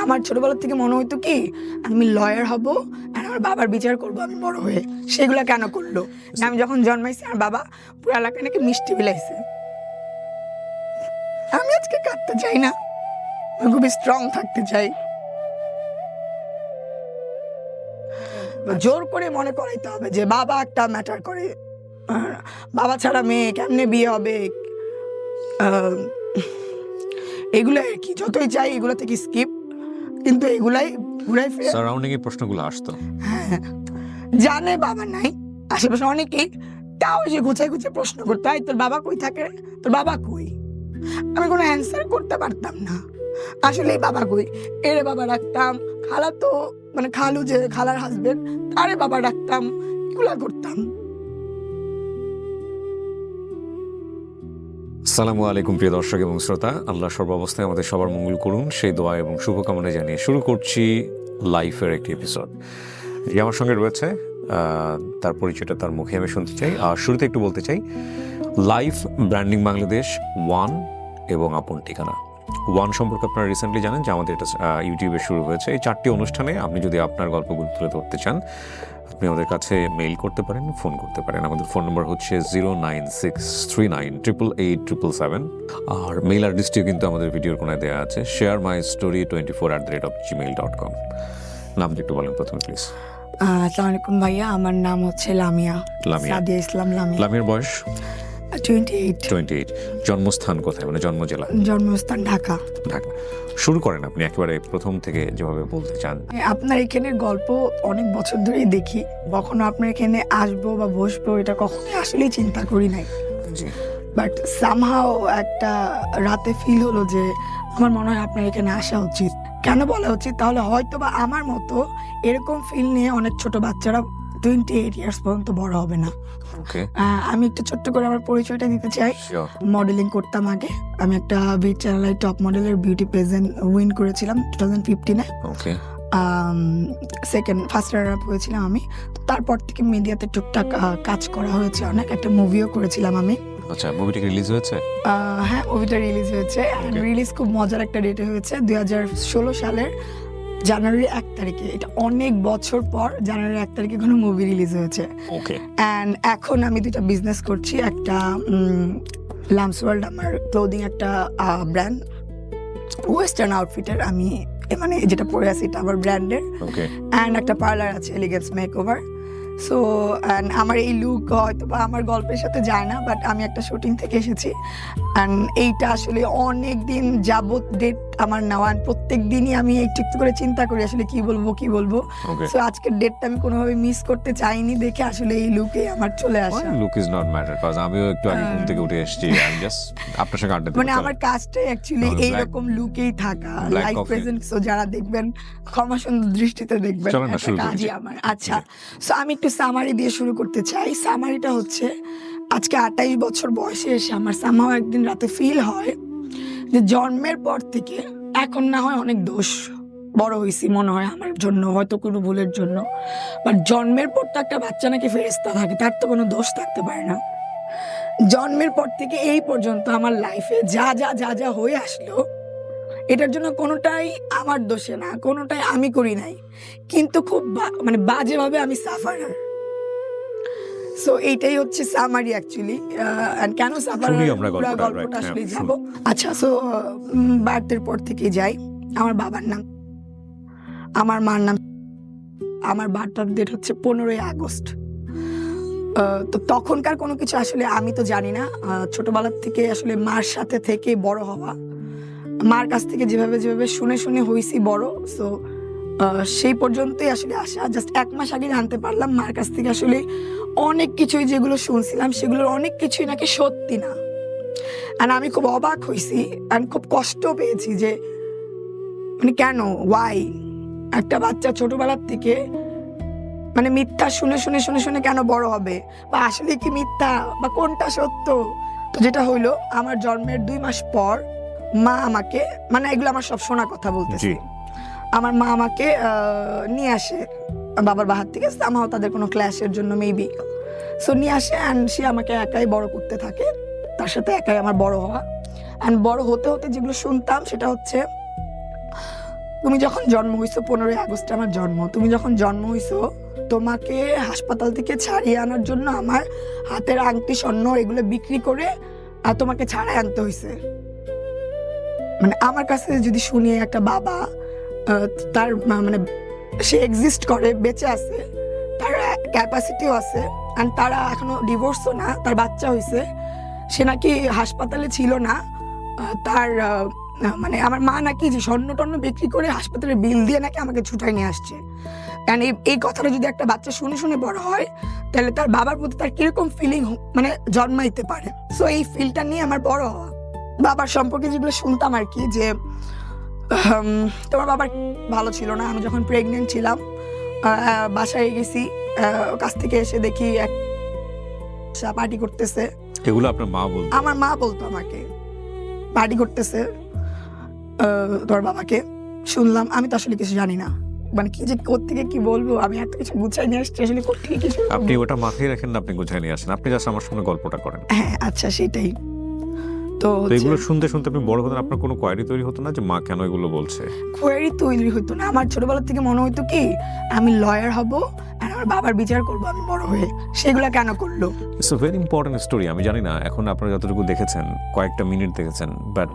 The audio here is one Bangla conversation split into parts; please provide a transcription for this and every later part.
আমার ছোটবেলা থেকে মনে হতো কি আমি লয়ার হব আর আমার বাবার বিচার করবো আমি বড় হয়ে। সেগুলো কেন করলো? আমি যখন জন্মাইছি আমার বাবা পুরো এলাকায় নাকি মিষ্টি বিলাইছে। আমি আজকে কাঁদতে চাই না, আমি খুবই স্ট্রং থাকতে চাই। জোর করে মনে করাইতে হবে যে বাবা একটা ম্যাটার করে, বাবা ছাড়া মেয়ে কেমনে বিয়ে হবে, এগুলো আর কি। যতই চাই এগুলো থেকে স্কিপ, কিন্তু এগুলাই ঘুরাই ফিরে সারাউন্ডিং এর প্রশ্নগুলো আসতো। হ্যাঁ, জানে বাবা নাই আশেপাশে অনেকেই, তাও যে গুছাই গুছাই প্রশ্ন করতে হয় তোর বাবা কই থাকে, তোর বাবা কই। আমি কোনো অ্যান্সার করতে পারতাম না আসলে বাবা কই। এরে বাবা ডাকতাম, খালা তো মানে খালু যে খালার হাজবেন্ড তারে বাবা ডাকতাম, এগুলা করতাম। আসসালামু আলাইকুম প্রিয় দর্শক এবং শ্রোতা, আল্লাহ সর্বাবস্থায় আমাদের সবার মঙ্গল করুন সেই দোয়া এবং শুভকামনা জানিয়ে শুরু করছি লাইফের একটি এপিসোড। যে আমার সঙ্গে রয়েছে তার পরিচয়টা তার মুখে আমি শুনতে চাই। আর শুরুতে একটু বলতে চাই, লাইফ ব্র্যান্ডিং বাংলাদেশ ওয়ান এবং আপন ঠিকানা। ওয়ান সম্পর্কে আপনারা রিসেন্টলি জানেন যে আমাদের এটা ইউটিউবে শুরু হয়েছে। এই 4টি অনুষ্ঠানে আপনি যদি আপনার গল্পগুলো তুলে ধরতে চান, আপনি আমাদের কাছে মেইল করতে পারেন, ফোন করতে পারেন। আমাদের ফোন নম্বর হচ্ছে 09639887777। আর মেইল অ্যাড্রেসটিও কিন্তু আমাদের ভিডিওর কোনায় দেওয়া আছে, sharemystory24@gmail.com। নামটা একটু বলেন প্রথমে প্লিজ। আসসালামু আলাইকুম ভাইয়া, আমার নাম হচ্ছে লামিয়া সাদিয়া ইসলাম। লামিয়ার বয়স 28। জন্মস্থান কোথায়, মানে জন্ম জেলা? জন্মস্থান ঢাকা। ঢাকা। শুরু করেন আপনি একেবারে প্রথম থেকে যেভাবে বলতে চান। আপনার এখানের গল্প অনেক বছর ধরেই দেখি, কখনো আপনার এখানে আসবো বা বসবো এটা কখনোই আসলেই চিন্তা করি নাই। বাট সামহাও একটা রাতে ফিল হলো যে আমার মনে হয় আপনার এখানে আসা উচিত। কেন বলা উচিত? তাহলে হয়তো বা আমার মতো এরকম ফিল নিয়ে অনেক ছোট বাচ্চারা 28 ইয়ার্স পর্যন্ত বড় হবে না। আমি একটু ছোট্ট করে আমার পরিচয়টা দিতে চাই। মডেলিং করতাম আগে, আমি একটা বিট চ্যানেলের টপ মডেলের বিউটি প্রেজেন্ট উইন করেছিলাম 2015-এ। ফার্স্ট রানার আপ হয়েছিলাম আমি। তারপর থেকে মিডিয়াতে টুকটাক কাজ করা হয়েছে অনেক, একটা মুভিও করেছিলাম আমি। আচ্ছা, মুভিটা রিলিজ হয়েছে? হ্যাঁ, মুভিটা রিলিজ হয়েছে। রিলিজ খুব মজার একটা ডেটে হয়েছে, 2016 সালের জানুয়ারি 1 তারিখে। এটা অনেক বছর পর জানুয়ারি 1 তারিখে কোনো মুভি রিলিজ হয়েছে। অ্যান্ড এখন আমি দুইটা বিজনেস করছি। একটা লামস ওয়ার্ল্ড, আমার ক্লোদিং একটা ব্র্যান্ড, ওয়েস্টার্ন আউটফিটের। আমি মানে যেটা পরে আছি এটা আমার ব্র্যান্ডের। অ্যান্ড একটা পার্লার আছে, এলিগেন্স মেকওভার। সো আমার এই লুক হয়তো বা আমার গল্পের সাথে যায় না, বাট আমি একটা শুটিং থেকে এসেছি। অ্যান্ড এইটা আসলে অনেক দিন যাবত ডেট আমার নেওয়া, প্রত্যেক দিনই আমি একটু একটু করে চিন্তা করি আসলে কি বলবো। সো আজকের ডেটটা আমি কোনোভাবে মিস করতে চাইনি দেখে আসলে এই লুকে আমার চলে আসা। লুক ইজ নট ম্যাটার, কারণ আমিও একটু আগে ঘুম থেকে উঠে এসেছি, আমি জাস্ট আপনার সঙ্গে আড্ডা দিতে। মানে আমার কাজটাই অ্যাকচুয়ালি এইরকম লুকেই থাকা, লাইক প্রেজেন্ট। সো যারা দেখবেন ক্ষমা সুন্দর দৃষ্টিতে দেখবেন, কাজই আমার। আচ্ছা, সো আমি একটু সামারি দিয়ে শুরু করতে চাই। সামারিটা হচ্ছে, আজকে 28 বছর বয়সে এসে আমার সামহাও একদিন রাতে ফিল হয় যে জন্মের পর থেকে এখন না হয় অনেক দোষ, বড় হয়েছি মনে হয় আমার জন্য, হয়তো কোনো ভুলের জন্য। বাট জন্মের পর তো একটা বাচ্চা নাকি ফেরেশতা থাকে, তার তো কোনো দোষ থাকতে পারে না। জন্মের পর থেকে এই পর্যন্ত আমার লাইফে যা যা যা যা হয়ে আসলো, এটার জন্য কোনোটাই আমার দোষে না, কোনোটাই আমি করি নাই, কিন্তু খুব মানে বাজেভাবে আমি সাফারার। সো এইটাই হচ্ছে সামারি অ্যাকচুয়ালি। কেন সাফারার পুরো গল্পটা আসলে যাব। আচ্ছা, সো বার্থের পর থেকে যাই। আমার বাবার নাম, আমার মার নাম, আমার বার্থ ডেট হচ্ছে 15ই আগস্ট। তো তখনকার কোনো কিছু আসলে আমি তো জানি না। ছোটবেলার থেকে আসলে মার সাথে থেকে বড় হওয়া, মার কাছ থেকে যেভাবে শুনে হয়েছি বড়। সো সেই পর্যন্তই আসলে আসা। জাস্ট 1 মাস আগে জানতে পারলাম মার কাছ থেকে আসলে অনেক কিছুই যেগুলো শুনছিলাম সেগুলোর অনেক কিছুই নাকি সত্যি না। আর আমি খুব অবাক হয়েছি, আর খুব কষ্ট পেয়েছি যে মানে কেন, ওয়াই একটা বাচ্চা ছোটবেলার থেকে মানে মিথ্যা শুনে কেন বড় হবে, বা আসলে কি মিথ্যা বা কোনটা সত্য। তো যেটা হইলো, আমার জন্মের 2 মাস পর মা আমাকে, মানে এগুলো আমার সব শোনা কথা বলতেছি, আমার মা আমাকে নিয়ে আসে বাবার বাহার থেকে। সামহাও তাদের কোনো ক্লাসের জন্য মেবি। সো নিয়ে আসে, অ্যান্ড সে আমাকে একাই বড় করতে থাকে, তার সাথে একাই আমার বড় হওয়া। অ্যান্ড বড় হতে হতে যেগুলো শুনতাম সেটা হচ্ছে তুমি যখন জন্ম হইছো, 15ই আগস্ট আমার জন্ম, তুমি যখন জন্ম হইছো তোমাকে হাসপাতাল থেকে ছাড়িয়ে আনার জন্য আমার হাতের আংটি স্বর্ণ এগুলো বিক্রি করে আর তোমাকে ছাড়াই আনতে হয়েছে। মানে আমার কাছে যদি শুনি একটা বাবা তার মানে সে এক্সিস্ট করে, বেঁচে আছে, তার ক্যাপাসিটিও আছে, আর তারা এখনো ডিভোর্সও না, তার বাচ্চা হয়েছে, সে নাকি হাসপাতালে ছিল না, তার মানে আমার মা নাকি যে স্বর্ণ টর্ণ বিক্রি করে হাসপাতালে বিল দিয়ে নাকি আমাকে ছুটাই নিয়ে আসছে। কারণ এই কথাটা যদি একটা বাচ্চা শুনে শুনে বড় হয় তাহলে তার বাবার প্রতি তার কিরকম ফিলিং মানে জন্মাইতে পারে। সো এই ফিলটা নিয়ে আমার বড় হওয়া। বাবার সম্পর্কে যেগুলো শুনতাম আর কি, যে তোমার বাবার ভালো ছিল না। আমি যখন প্রেগনেন্ট ছিলাম বাসায় গেছি, কাছ থেকে এসে দেখি এক পার্টি করতেছে। এগুলো আপনার মা বলতো? আমার মা বলতো আমাকে পার্টি করতেছে তোমার বাবাকে। শুনলাম, আমি তো আসলে কিছু জানি না, মানে কি যে কোত্থেকে কি বলবো, আমি এত কিছু গুছাই নিয়ে আসছি আসলে কোত্থেকে কিছু। আপনি ওটা মাথায় রাখেন না, আপনি গুছাই নিয়ে আসেন, আপনি জাস্ট আমার সঙ্গে গল্পটা করেন। হ্যাঁ আচ্ছা, সেটাই তো। এগুলো শুনতে শুনতে আপনি বড় হতেন, আপনার কোনো কোয়ারি তৈরি হতো না যে মা কেন এগুলো বলছে? কোয়ারি তৈরি হতো না। আমার ছোটবেলা থেকে মনে হতো কি আমি লয়ার হব আর আমার বাবার বিচার করবো আমি বড় হয়ে, সেগুলা কেন করলো। It's a very important story. আমি জানি না এখন আপনারা যতটুকু দেখেছেন, কয়েকটা মিনিট দেখেছেন, বাট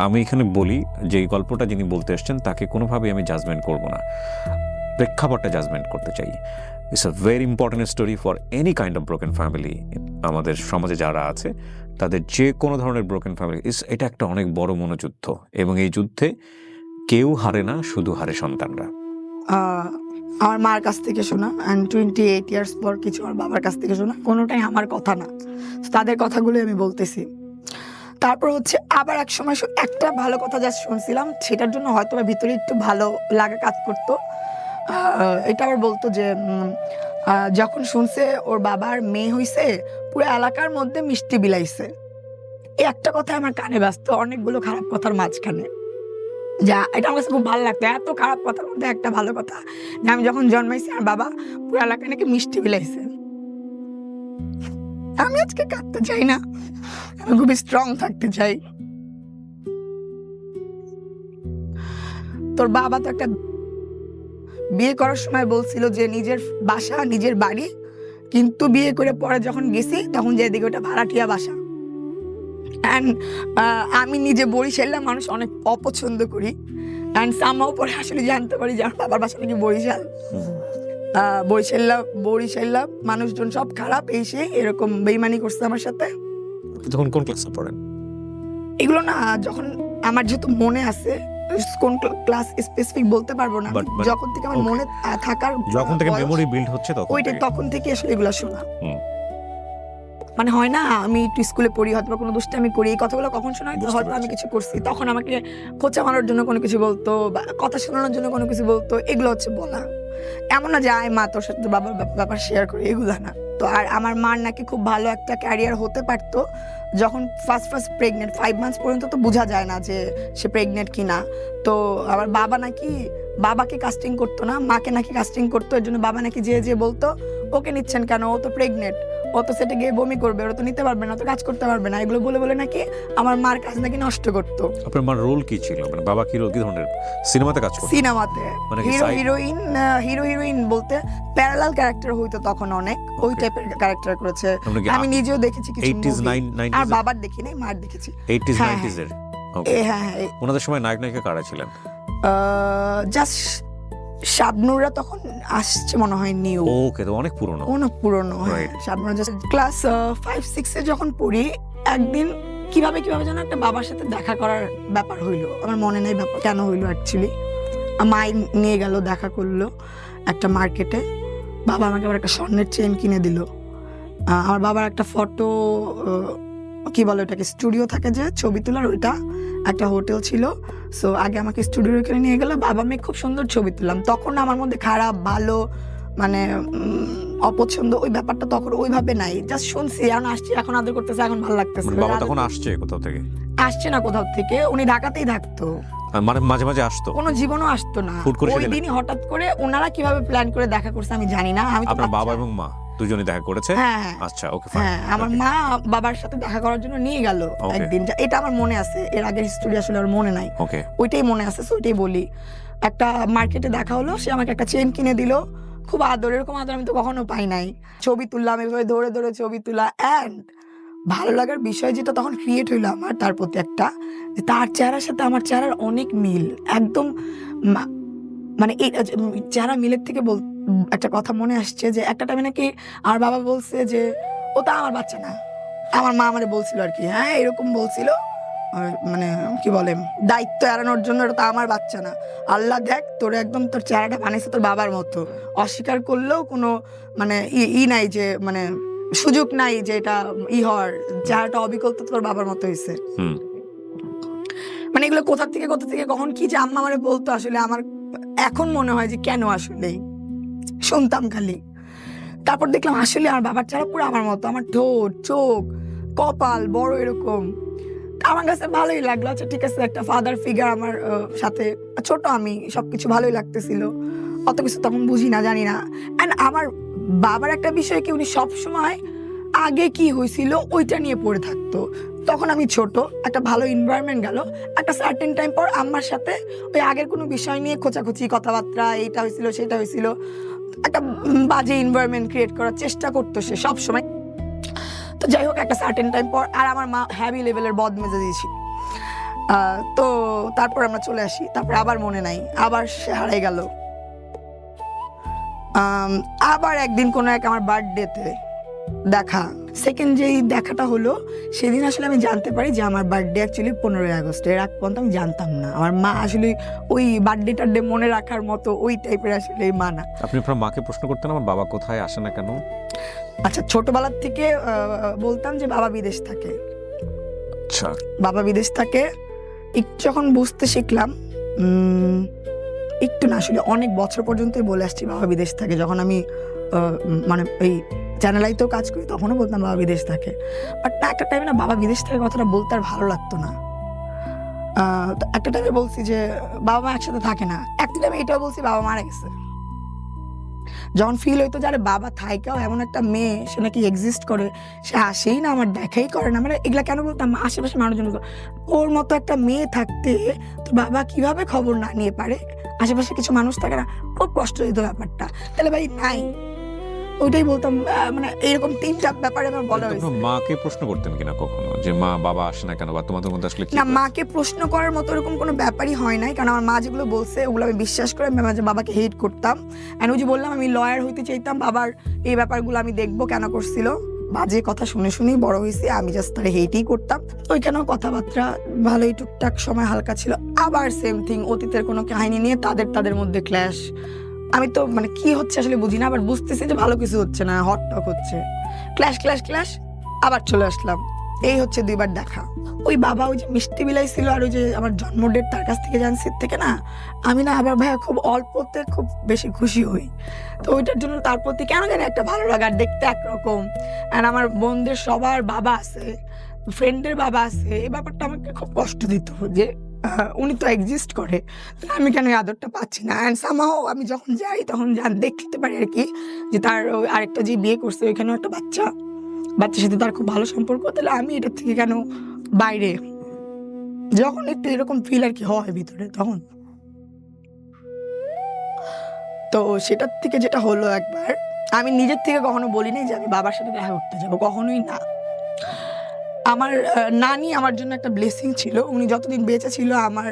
আমি এখানে বলি যে এই গল্পটা যিনি বলতে এসছেন তাকে কোনোভাবেই আমি জাজমেন্ট করব না, প্রেক্ষাপটটা জাজমেন্ট করতে চাই। It's a very important story for any kind of broken family. আমাদের সমাজে যারা আছে তাদের যে কোনো ধরনের ব্রোকেন ফ্যামিলি, এটা একটা অনেক বড় মনোযুদ্ধ, এবং এই যুদ্ধে কেউ হারে না, শুধু হারে সন্তানরা। আমার মার কাছ থেকে শোনা, অ্যান্ড 28 ইয়ার্স পর কিছু আমার বাবার কাছ থেকে শোনা, কোনোটাই আমার কথা না, তাদের কথাগুলো আমি বলতেছি। তারপর হচ্ছে আবার এক সময় একটা ভালো কথা যা শুনছিলাম সেটার জন্য হয়তো বা ভিতরে একটু ভালো লাগা কাজ করতো। এটা আবার বলতো যে যখন শুনছে ওর বাবার মেয়ে হইছে পুরো এলাকার মধ্যে মিষ্টি বিলাইছে। এই একটা কথা আমার কানে বাজতো অনেকগুলো খারাপ কথার মাঝখানে, যা এটা আমার কাছে খুব ভালো লাগতো। এত খারাপ কথার মধ্যে একটা ভালো কথা, যে আমি যখন জন্মাইছি আর বাবা পুরো এলাকায় নাকি মিষ্টি বিলাইছে। আমি আজকে কাঁদতে চাই না, আমি খুবই স্ট্রং থাকতে চাই। তোর বাবা তো একটা বিয়ে করার সময় বলছিল যে নিজের বাসা নিজের বাড়ি, কিন্তু বিয়ে করে পরে যখন গেছি তখন যে দিকে ওটা ভাড়াটিয়া বাসা। অ্যান্ড আমি নিজে বরিশাল্লা মানুষ অনেক অপছন্দ করি, অ্যান্ড সামহাও পরে আসলে জানতে পারি যে আমার বাবার বাসা নাকি বরিশাল। বরিশাল্লা মানুষজন সব খারাপ, এই সেই এরকম বেইমানি করছে আমার সাথে। তখন কোন ক্লাসে পড়েন? এগুলো না যখন আমার যেহেতু মনে আছে, কোন ক্লাস স্পেসিফিক বলতে পারবো না, যখন থেকে আমার মনে থাকার, যখন থেকে মেমোরি বিল্ড হচ্ছে তখন থেকে আসলে এগুলো শোনা। মানে হয় না আমি একটু স্কুলে পড়ি, হয়তো কোনো দুষ্টামি করি, এই কথাগুলো কখন শোনা হয়তো আমি কিছু করছি, তখন আমাকে খোঁচা মারার জন্য কোনো কিছু বলতো বা কথা শোনানোর জন্য কোনো কিছু বলতো, এগুলো হচ্ছে বলা। এমন না যে আয় মা তোর সাথে বাবার ব্যাপার শেয়ার করি, এগুলো না তো। আর আমার মার নাকি খুব ভালো একটা ক্যারিয়ার হতে পারতো যখন ফার্স্ট প্রেগনেন্ট, 5 মান্থস পর্যন্ত তো বোঝা যায় না যে সে প্রেগনেন্ট কিনা। তো আমার বাবা নাকি বাবাকে কাস্টিং করতো না, মাকে নাকি কাস্টিং করতো। এর জন্য বাবা নাকি যে বলতো ওকে নিচ্ছেন কেন, ও তো প্রেগনেন্ট, ও তো সেটা গিয়ে বমি করবে, ওরা তো নিতে পারবে না, তো কাজ করতে পারবে না, এগুলো বলে বলে নাকি আমার মার কাজ নাকি নষ্ট করতো। আপনার মার রোল কি ছিল, মানে বাবা কি রোল, কি ধরনের সিনেমাতে কাজ করতো? সিনেমাতে হিরো হিরোইন বলতে প্যারালাল ক্যারেক্টার হইতো তখন অনেক, ওই টাইপের ক্যারেক্টার করেছে। আমি নিজেও দেখেছি কিছু মুভি, আর বাবার দেখি নাই, মার দেখেছি 80s 90s এর। হ্যাঁ, ওনাদের সময় নায়ক নায়িকা কারা ছিলেন? জাস্ট শাবনুরা তখন আসছে মনে হয় নিউ। ওকে, তো অনেক পুরনো। শাবনুরা জাস্ট ক্লাস 5-6 এ যখন পড়ি, একদিন কিভাবে যেন একটা বাবার সাথে দেখা করার ব্যাপার হইলো, আমার মনে নেই ব্যাপার কেন হইলো অ্যাকচুয়ালি। মাই নিয়ে গেল, দেখা করলো একটা মার্কেটে। বাবা আমাকে আবার একটা স্বর্ণের চেন কিনে দিল। আমার বাবার একটা ফটো, কি বলে ওটাকে, স্টুডিও থাকে যে ছবি তোলার, ওইটা একটা হোটেল ছিল। সো আগে আমাকে স্টুডিওর ওখানে নিয়ে গেল, বাবা মেয়ে খুব সুন্দর ছবি তুললাম। তখন আমার মধ্যে খারাপ ভালো মানে অপছন্দ ওই ব্যাপারটা তখন ওইভাবে নাই, জাস্ট শুনছি, এখন আসছি, এখন আদর করতেছে, এখন ভালো লাগতেছে। বাবা তখন আসছে কোথাও থেকে? আসছে না কোথাও থেকে, উনি ঢাকাতেই থাকতো, মানে মাঝে মাঝে আসতো, কোনো জীবনও আসতো না। ওই দিনই হঠাৎ করে ওনারা কিভাবে প্ল্যান করে দেখা করছে আমি জানি না। আমি আপনার বাবা এবং মা দুজনেই দেখা করেছে? হ্যাঁ আচ্ছা, ওকে, ফাইন। হ্যাঁ, আমার মা বাবার সাথে দেখা করার জন্য নিয়ে গেল একদিন, এটা আমার মনে আছে, এর আগের হিস্টোরি আসলে আমার মনে নাই, ওকে, ওইটাই মনে আছে, ওইটাই বলি। একটা মার্কেটে দেখা হলো, সে আমাকে একটা চেন কিনে দিল, খুব আদর, এরকম আদর আমি তো কখনো পাই নাই। ছবি তুললাম, এভাবে দৌড়ে দৌড়ে ছবি তোলা, অ্যান্ড ভালো লাগার বিষয় যেটা তখন ক্রিয়েট হইলো আমার তার প্রতি একটা, যে তার চেহারার সাথে আমার চেহারার অনেক মিল, একদম মানে এই চেহারা মিলের থেকে একটা কথা মনে আসছে যে একটা টাইমে নাকি আমার বাবা বলছে যে ও তা আমার বাচ্চা না, আমার মা আমারে বলছিল আর কি, হ্যাঁ এরকম বলছিল, মানে কি বলে দায়িত্ব এড়ানোর জন্য, এটা তো আমার বাচ্চা না, আল্লাহ দেখ তোর একদম তোর চেহারাটা বানিয়েছে তোর বাবার মতো, অস্বীকার করলেও কোনো মানে নাই যে মানে সুযোগ নাই যে এটা হওয়ার, চেহারাটা অবিকল তোর বাবার মতো হয়েছে। মানে এগুলো কোথা থেকে কখন কি যে আম্মা আমারে বলতো, আসলে আমার এখন মনে হয় যে কেন আসলেই শুনতাম খালি। তারপর দেখলাম আসলে আমার বাবার চেহারা পুরো আমার মতো, আমার ঠোঁট, চোখ, কপাল বড় এরকম। আমার কাছে ভালোই লাগলো, আচ্ছা ঠিক আছে, একটা ফাদার ফিগার আমার সাথে, ছোট আমি, সবকিছু ভালোই লাগতেছিল, অত কিছু তখন বুঝি না, জানি না। অ্যান্ড আমার বাবার একটা বিষয় কি, উনি সবসময় আগে কি হয়েছিল ওইটা নিয়ে পড়ে থাকতো। তখন আমি ছোট, একটা ভালো এনভায়রনমেন্ট গেল, একটা সার্টেন টাইম পর আম্মার সাথে ওই আগের কোনো বিষয় নিয়ে খোঁচাখুচি কথাবার্তা, এইটা হয়েছিল সেটা হয়েছিল, একটা বাজে এনভায়রনমেন্ট ক্রিয়েট করার চেষ্টা করতো সে সব সময়। তো যাই হোক, একটা সার্টেন টাইম পর, আর আমার মা হ্যাভি লেভেলের বদমেজে দিয়েছি, তো তারপর আমরা চলে আসি, তারপর আবার মনে নাই, আবার সে হারাই গেল। আবার একদিন কোনো এক আমার বার্থডেতে দেখা, সেকেন্ড যেই দেখাটা হলো সেদিন আসলে আমি জানতে পারি যে আমার বার্থডে অ্যাকচুয়ালি 15ই আগস্ট, এর আগ পর্যন্ত আমি জানতাম না। আমার মা আসলে ওই বার্থডেটার ডে মনে রাখার মতো ওই টাইপের আসলে মা না। আপনি আপনার মাকে প্রশ্ন করতেন আমার বাবা কোথায়, আসে না কেন? আচ্ছা, ছোটবেলার থেকে বলতাম যে বাবা বিদেশ থাকে। আচ্ছা, বাবা বিদেশ থাকে, একটু যখন বুঝতে শিখলাম, একটু না আসলে অনেক বছর পর্যন্তই বলে আসছি বাবা বিদেশ থাকে। যখন আমি মানে এই চ্যানেলাইতেও কাজ করি তখনও বলতাম বাবা বিদেশ থাকে, বাট একটা টাইমে না বাবা বিদেশ থাকে কথাটা বলতে আর ভালো লাগতো না। একটা টাইমে বলছি যে বাবা মা একসাথে থাকে না, একটা টাইমে এটাও বলছি বাবা মারা গেছে। যখন ফিল হইতো যে আরে বাবা থাইকাও এমন একটা মেয়ে, সে নাকি এক্সিস্ট করে, সে আসেই না, আমার দেখাই করে না, মানে এগুলা কেন বলতাম, আশেপাশে মানুষজন ওর মতো একটা মেয়ে থাকতে তো বাবা কিভাবে খবর না নিয়ে পারে, আশেপাশে কিছু মানুষ থাকে না, খুব কষ্ট দিত ব্যাপারটা। তাহলে ভাই নাই, ওইটাই বলতাম, মানে এরকম 3টা ব্যাপারে আমার বলা হয়েছে। মাকে প্রশ্ন করতেন কিনা কখনো যে মা বাবা আসে না কেন, বা তোমাদের মধ্যে আসলে না, মাকে প্রশ্ন করার মতো এরকম কোনো ব্যাপারই হয় নাই, কারণ আমার মা যেগুলো বলছে ওগুলো আমি বিশ্বাস করে আমি মাঝে বাবাকে হেট করতাম। এন্ড ওই যে বললাম আমি লয়ার হইতে চাইতাম, বাবার এই ব্যাপারগুলো আমি দেখবো কেন করছিল, বাজে কথা শুনে শুনেই বড় হয়েছি, আমি জাস্ট তার হেটই করতাম। ওইখানেও কথাবার্তা ভালোই টুকটাক সময় হালকা ছিল, আবার সেম থিং, অতীতের কোনো কাহিনী নিয়ে তাদের মধ্যে ক্ল্যাশ। আমি তো মানে কি হচ্ছে আসলে বুঝি না, আবার বুঝতেছি যে ভালো কিছু হচ্ছে না, হট টক হচ্ছে, ক্ল্যাশ, আবার চলে আসলাম। এই হচ্ছে 2বার দেখা। ওই বাবা ওই যে মিষ্টি বিলাই ছিল, আর ওই যে আমার জন্ম ডেট তার কাছ থেকে জানছি থেকে না, আমি না আবার ভাইয়া খুব অল্পতে খুব বেশি খুশি হই। তো ওইটার জন্য তার প্রতি কেন জানি একটা ভালো লাগার, দেখতে একরকম, আর আমার বোনদের সবার বাবা আছে, ফ্রেন্ডের বাবা আছে, এই ব্যাপারটা আমাকে খুব কষ্ট দিত যে উনি তো এক্সিস্ট করে, আমি কেন এই আদরটা পাচ্ছি না। অ্যান্ড সামহাও আমি যখন যাই তখন দেখতে পারি আর কি যে তার আরেকটা যে বিয়ে করছে ওইখানেও একটা বাচ্চার সাথে তার খুব ভালো সম্পর্ক, তাহলে আমি এটার থেকে কেন বাইরে, যখন একটু এরকম ফিল আর কি হয় ভিতরে তখন। তো সেটার থেকে যেটা হলো, একবার আমি নিজের থেকে কখনো বলিনি যে আমি বাবার সাথে দেখা করতে যাবো, কখনোই না। আমার নানি আমার জন্য একটা ব্লেসিং ছিল, উনি যতদিন বেঁচে ছিল আমার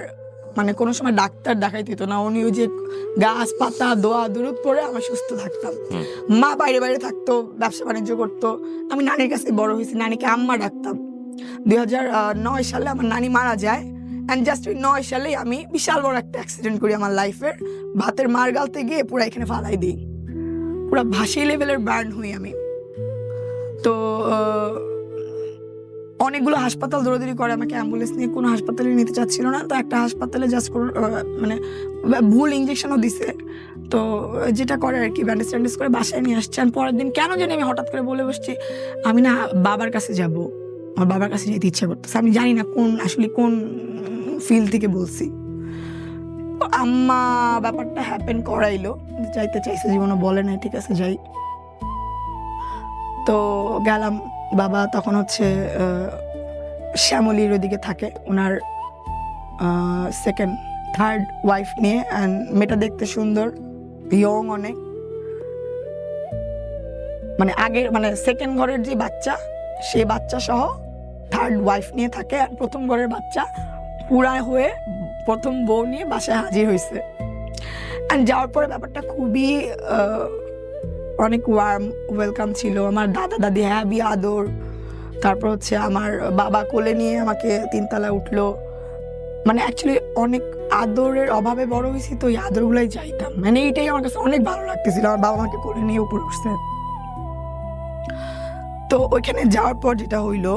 মানে কোনো সময় ডাক্তার দেখাইতে হতো না, উনি ওই যে গাছ পাতা দোয়া দুরুদ পরে আমার সুস্থ থাকতাম। মা বাইরে থাকতো, ব্যবসা বাণিজ্য করতো, আমি নানির কাছে বড় হয়েছি, নানিকে আম্মা ডাকতাম। 2009 সালে আমার নানি মারা যায়, অ্যান্ড জাস্ট ওই 9 সালেই আমি বিশাল বড় একটা অ্যাক্সিডেন্ট করি আমার লাইফের, ভাতের মার গালতে গিয়ে পুরো এখানে ফালাই দিই, পুরো ভাসি লেভেলের বার্ন হই আমি। তো অনেকগুলো হাসপাতাল দৌড়াদৌড়ি করে, আমাকে অ্যাম্বুলেন্স নিয়ে কোনো হাসপাতালে নিতে চাচ্ছিল না, তো একটা হাসপাতালে জাস্ট মানে ভুল ইঞ্জেকশনও দিছে, তো যেটা করে আর কি ব্যান্ডেজ ট্যান্ডেজ করে বাসায় নিয়ে আসছে। আর পরের দিন কেন জানি আমি হঠাৎ করে বলে বসছি আমি না বাবার কাছে যাব, আমার বাবার কাছে যেতে ইচ্ছা করতেছে, আমি জানি না কোন ফিল থেকে বলছি। আম্মা ব্যাপারটা হ্যাপেন করাইলো, যাইতে চাইছে, জীবনে বলে নাই ঠিক আছে যাই। তো গেলাম, বাবা তখন হচ্ছে শ্যামলীর ওদিকে থাকে, ওনার থার্ড ওয়াইফ নিয়ে। অ্যান্ড মেয়েটা দেখতে সুন্দর, ইয়ং অনেক, মানে আগের মানে সেকেন্ড ঘরের যে বাচ্চা সেই বাচ্চা সহ থার্ড ওয়াইফ নিয়ে থাকে। আর প্রথম ঘরের বাচ্চা পুরা হয়ে প্রথম বউ নিয়ে বাসায় হাজির হয়েছে। অ্যান্ড যাওয়ার পরে ব্যাপারটা খুবই অনেক ওয়ার্ম ওয়েলকাম ছিল। আমার দাদা দাদি হ্যাভি আদর, তারপর হচ্ছে আমার বাবা কোলে নিয়ে আমাকে 3 তলায় উঠলো। মানে অ্যাকচুয়ালি অনেক আদরের অভাবে বড় হয়েছি, তো এই আদরগুলাই চাইতাম। মানে এইটাই আমার কাছে অনেক ভালো লাগতেছিল, আমার বাবা আমাকে কোলে নিয়ে উপরে উঠছে। তো ওইখানে যাওয়ার পর যেটা হইলো,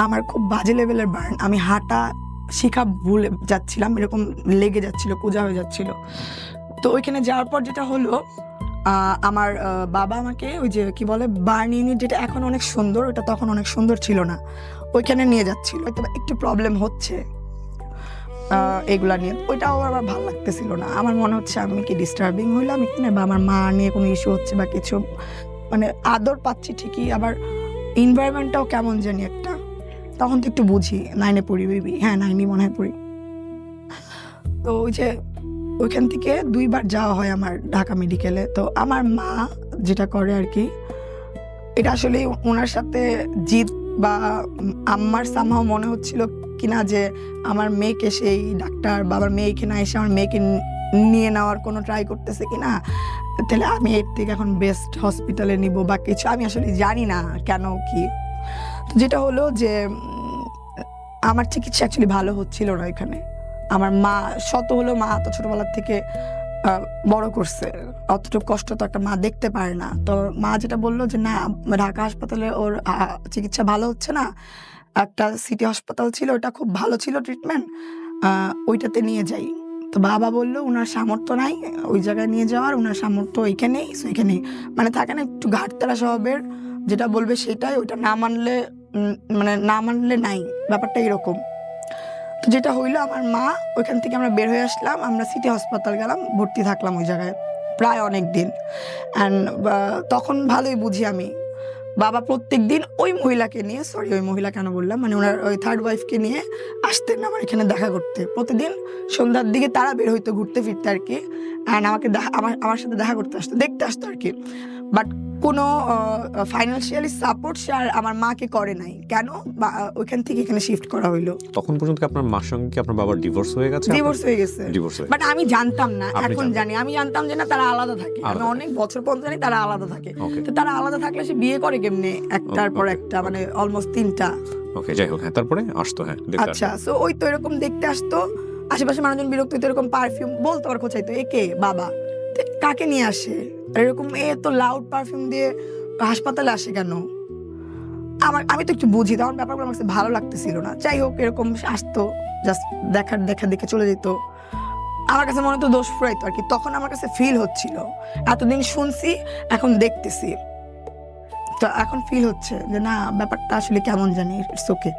আমার খুব বাজে লেভেলের বার্ন। আমি হাঁটা শিখা ভুলে যাচ্ছিলাম, এরকম লেগে যাচ্ছিল, কোজা হয়ে যাচ্ছিল। তো ওইখানে যাওয়ার পর যেটা হলো, আমার বাবা আমাকে ওই যে কি বলে বার্ন ইউনিট, যেটা এখন অনেক সুন্দর, ওটা তখন অনেক সুন্দর ছিল না, ওইখানে নিয়ে যাচ্ছিল। হয়তো একটু প্রবলেম হচ্ছে এগুলা নিয়ে, ওইটাও আমার ভালো লাগতেছিল না। আমার মনে হচ্ছে আমি কি ডিস্টার্বিং হইলাম এখানে, বা আমার মা নিয়ে কোনো ইস্যু হচ্ছে বা কিছু। মানে আদর পাচ্ছি ঠিকই, আবার এনভায়রনমেন্টটাও কেমন জানি একটা। তখন তো একটু বুঝি, 9-এ পড়ি বেবি, হ্যাঁ 9-ই মনে হয় পড়ি। তো ওই যে ওইখান থেকে 2বার যাওয়া হয় আমার ঢাকা মেডিকেলে। তো আমার মা যেটা করে আর কি, এটা আসলে ওনার সাথে জিদ বা আমার সামহাও মনে হচ্ছিল কিনা যে আমার মেয়েকে সেই ডাক্তার বা আমার মেয়েকে না এসে আমার মেয়েকে নিয়ে নেওয়ার কোনো ট্রাই করতেছে কিনা, তাহলে আমি এর থেকে এখন বেস্ট হসপিটালে নিব বা কিছু। আমি আসলে জানি না কেন কি। তো যেটা হলো যে আমার চিকিৎসা অ্যাকচুয়ালি ভালো হচ্ছিল না এখানে। আমার মা শত হলো, মা তো ছোটবেলার থেকে বড় করছে, অতটুকু কষ্ট তো একটা মা দেখতে পারে না। তো মা যেটা বললো যে না, ঢাকা হাসপাতালে ওর চিকিৎসা ভালো হচ্ছে না, একটা সিটি হাসপাতাল ছিল, ওটা খুব ভালো ছিল ট্রিটমেন্ট, ওইটাতে নিয়ে যাই। তো বাবা বললো ওনার সামর্থ্য নাই ওই জায়গায় নিয়ে যাওয়ার, ওনার সামর্থ্য ওইখানেই ওইখানেই, মানে থাকে না একটু ঘাটতারা স্বভাবের, যেটা বলবে সেটাই, ওইটা না মানলে মানে না মানলে নাই, ব্যাপারটা এরকম। তো যেটা হইলো, আমার মা ওইখান থেকে আমরা বের হয়ে আসলাম, আমরা সিটি হাসপাতাল গেলাম, ভর্তি থাকলাম ওই জায়গায় প্রায় অনেক দিন। অ্যান্ড তখন ভালোই বুঝি আমি, বাবা প্রত্যেক দিন ওই মহিলাকে নিয়ে, ওই মহিলা কেন বললাম, মানে ওনার ওই থার্ড ওয়াইফকে নিয়ে আসতেন আমার এখানে দেখা করতে। প্রতিদিন সন্ধ্যার দিকে তারা বের হইতো ঘুরতে ফিরতে আর কি, অ্যান্ড আমাকে আমার সাথে দেখা করতে আসতো, দেখতে আসতো আর কি। বাট কোনো ফাইন্যান্সিয়ালি সাপোর্ট সে আর আমার মাকে করে নাই। কেন? ওইখান থেকে এখানে শিফট করা হইলো। তখন পর্যন্ত আপনার মার সঙ্গে কি আপনার বাবার ডিভোর্স হয়ে গেছে? ডিভোর্স হয়ে গেছে, বাট আমি জানতাম না, এখন জানি। আমি জানতাম যে না, তারা আলাদা থাকে, আমি অনেক বছর পর্যন্ত জানি তারা আলাদা থাকে। তো তারা আলাদা থাকলে সে বিয়ে করে কেমনে একটার পর একটা, মানে অলমোস্ট 3টা। ওকে, যাই হোক, হ্যাঁ তারপরে আসতো, হ্যাঁ আচ্ছা। সো ওই তো এরকম দেখতে আসতো, আশেপাশে মানুষজন বিরক্ত হইতো, এরকম পারফিউম বলতো আর খোঁচাইতো, একে বাবা কাকে নিয়ে আসে এরকম, তো লাউড পারফিউম দিয়ে হাসপাতালে আসে কেন? আমি তো একটু বুঝি, তখন ব্যাপারগুলো আমার কাছে ভালো লাগতেছিল না। যাই হোক, এরকম আসতো, জাস্ট দেখা দেখে চলে যেত। আমার কাছে মনে হতো দোষ ফুরাইতো আর কি। তখন আমার কাছে ফিল হচ্ছিল, এতদিন শুনছি এখন দেখতেছি, তো এখন ফিল হচ্ছে যে না, ব্যাপারটা আসলে কেমন জানি, ইটস ওকে।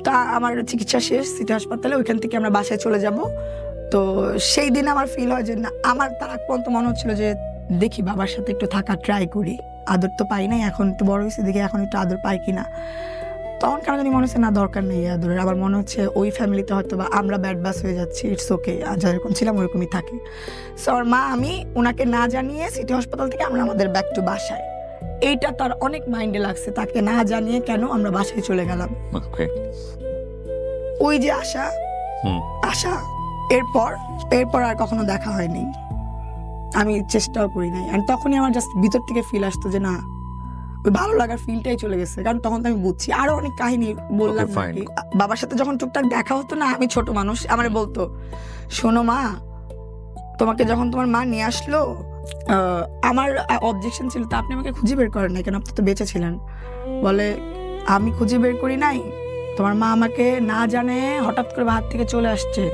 তা আমার চিকিৎসা শেষ সিটি হাসপাতালে, ওইখান থেকে আমরা বাসায় চলে যাব। তো সেই দিন আমার ফিল হয় যে না, আমার তার আগ পর্যন্ত মনে হচ্ছিল যে দেখি বাবার সাথে একটু থাকা ট্রাই করি, আদর তো পাই নাই, এখন একটু বড় হয়েছে, দেখি এখন একটু আদর পাই কিনা। তখন কেন জানি মনে হচ্ছে না, দরকার নেই আদরের। আবার মনে হচ্ছে ওই ফ্যামিলিতে হয়তো বা আমরা ব্যাড বাস হয়ে যাচ্ছি, ইটস ওকে, যেরকম ছিলাম ওরকমই থাকি। সো আমার মা, আমি ওনাকে না জানিয়ে সিটি হাসপাতাল থেকে আমরা আমাদের ব্যাক টু বাসায়, এইটা তার অনেক মাইন্ডে লাগছে, তাকে না জানিয়ে কেন আমরা বাসায় চলে গেলাম। ওই যে আশা এরপর আর কখনো দেখা হয়নি, আমি চেষ্টাও করি নাই। আর তখনই আমার জাস্ট ভিতর থেকে ফিল আসতো যে না, ওই ভালো লাগার ফিলটাই চলে গেছে। কারণ তখন তো আমি বুঝছি, আরো অনেক কাহিনী বললাম নাকি। বাবার সাথে যখন টুকটাক দেখা হতো না, আমি ছোট মানুষ, আমার বলতো শোনো মা, তোমাকে যখন তোমার মা নিয়ে আসলো, আমার অবজেকশন ছিল তা আপনি আমাকে খুঁজে বের করেন নাই কেন, আপনি তো বেঁচে ছিলেন। বলে আমি খুঁজে বের করি নাই, তোমার মা আমাকে না জানে হঠাৎ করে বাহার থেকে চলে আসছে।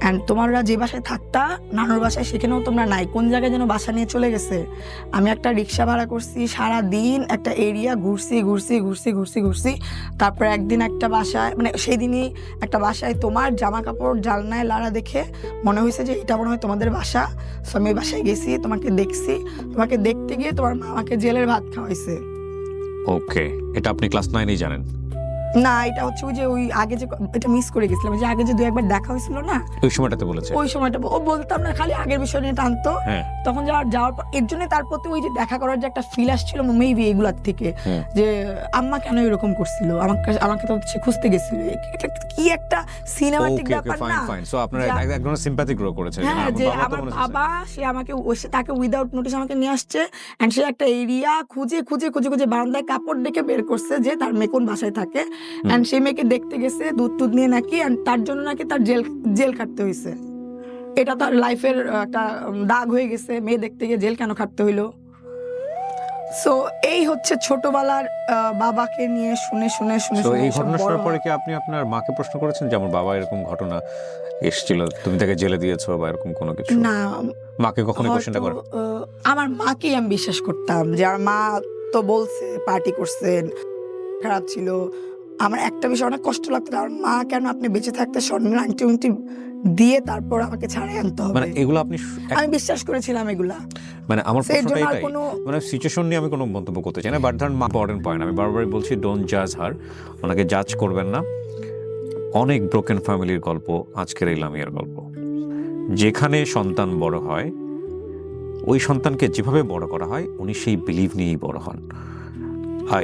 অ্যান্ড তোমরা যে বাসায় থাকতা নানুর বাসায়, সেখানেও তোমরা নাই, কোন জায়গায় যেন বাসা নিয়ে চলে গেছে। আমি একটা রিক্সা ভাড়া করছি, সারা দিন একটা এরিয়া ঘুরছি। তারপর একদিন একটা বাসায়, মানে সেই দিনই একটা বাসায় তোমার জামা কাপড় জালনায় লাড়া দেখে মনে হয়েছে যে এটা মনে হয় তোমাদের বাসা। সো আমি বাসায় গেছি, তোমাকে দেখছি, তোমাকে দেখতে গিয়ে তোমার মা আমাকে জেলের ভাত খাওয়াইছে। ওকে, এটা আপনি ক্লাস 9-এই জানেন? না, এটা হচ্ছে ওই যে ওই আগে যে এটা মিস করে গেছিলাম, যে আগে যে 2-1 বার দেখা হয়েছিল না, ওই সময়টাতে বলেছে? ওই সময়টা ও বলতাম না, খালি আগের বিষয় নিয়ে টানতো। তখন যাওয়ার পর এর জন্য তার প্রতি ওই যে দেখা করার যে একটা ফিল আসছিল মেবি এগুলার থেকে, যে আম্মা কেন এরকম করছিল, আমাকে তো সে খুঁজতে গেছিল, কি একটা সিনেমাটিক ব্যাপার না। সো আপনারা এক ধরনের সিম্প্যাথি গ্রো করেছে। হ্যাঁ, যে আমার বাবা সে আমাকে তাকে উইদাউট নোটিস আমাকে নিয়ে আসছে, এন্ড সে একটা এরিয়া খুঁজে খুঁজে খুঁজে খুঁজে বারান্দায় কাপড় ডেকে বের করছে যে তার মেয়ে কোন বাসায় থাকে, এন্ড সেই মেয়েকে দেখতে গেছে দুধ টুধ নিয়ে নাকি, এন্ড তার জন্য নাকি তার জেল খাটতে হয়েছে। এটা তার লাইফের একটা দাগ হয়ে গেছে, মেয়ে দেখতে গিয়ে জেল কেন খাটতে হইলো। সো এই হচ্ছে ছোটবেলার বাবাকে নিয়ে শুনে শুনে শুনে শুনে এই ঘটনা শোনার পরে কি আপনি আপনার মাকে প্রশ্ন করেছেন যে আমার বাবা এরকম ঘটনা এসেছিল, তুমি তাকে জেলে দিয়েছো বা এরকম কোনো কিছু? না, মাকে কখনো কোশ্চেনটা করেন? আমার মাকেই আমি বিশ্বাস করতাম, যে আমার মা তো বলছে পার্টি করছেন, খারাপ ছিল। আমার একটা বিষয় অনেক কষ্ট লাগতো, আমার মা কেন আপনি বেঁচে থাকতে স্বর্ণের আংটি দিয়ে তারপর আমাকে ছাড়াই আনতে হবে, মানে এগুলো আপনি আমি বিশ্বাস করেছিলাম এগুলা। মানে আমার প্রশ্নটা এটাই, মানে সিচুয়েশন নিয়ে আমি কোনো মন্তব্য করতে চাই না, বাট ধরেন ইম্পর্টেন্ট পয়েন্ট আমি বারবারই বলছি, ডোন্ট জাজ হার, ওনাকে জাজ করবেন না। অনেক ব্রোকেন ফ্যামিলির গল্প আজকের এই লামিয়ার গল্প, যেখানে সন্তান বড় হয়, ওই সন্তানকে যেভাবে বড় করা হয় উনি সেই বিলিভ নিয়েই বড় হন,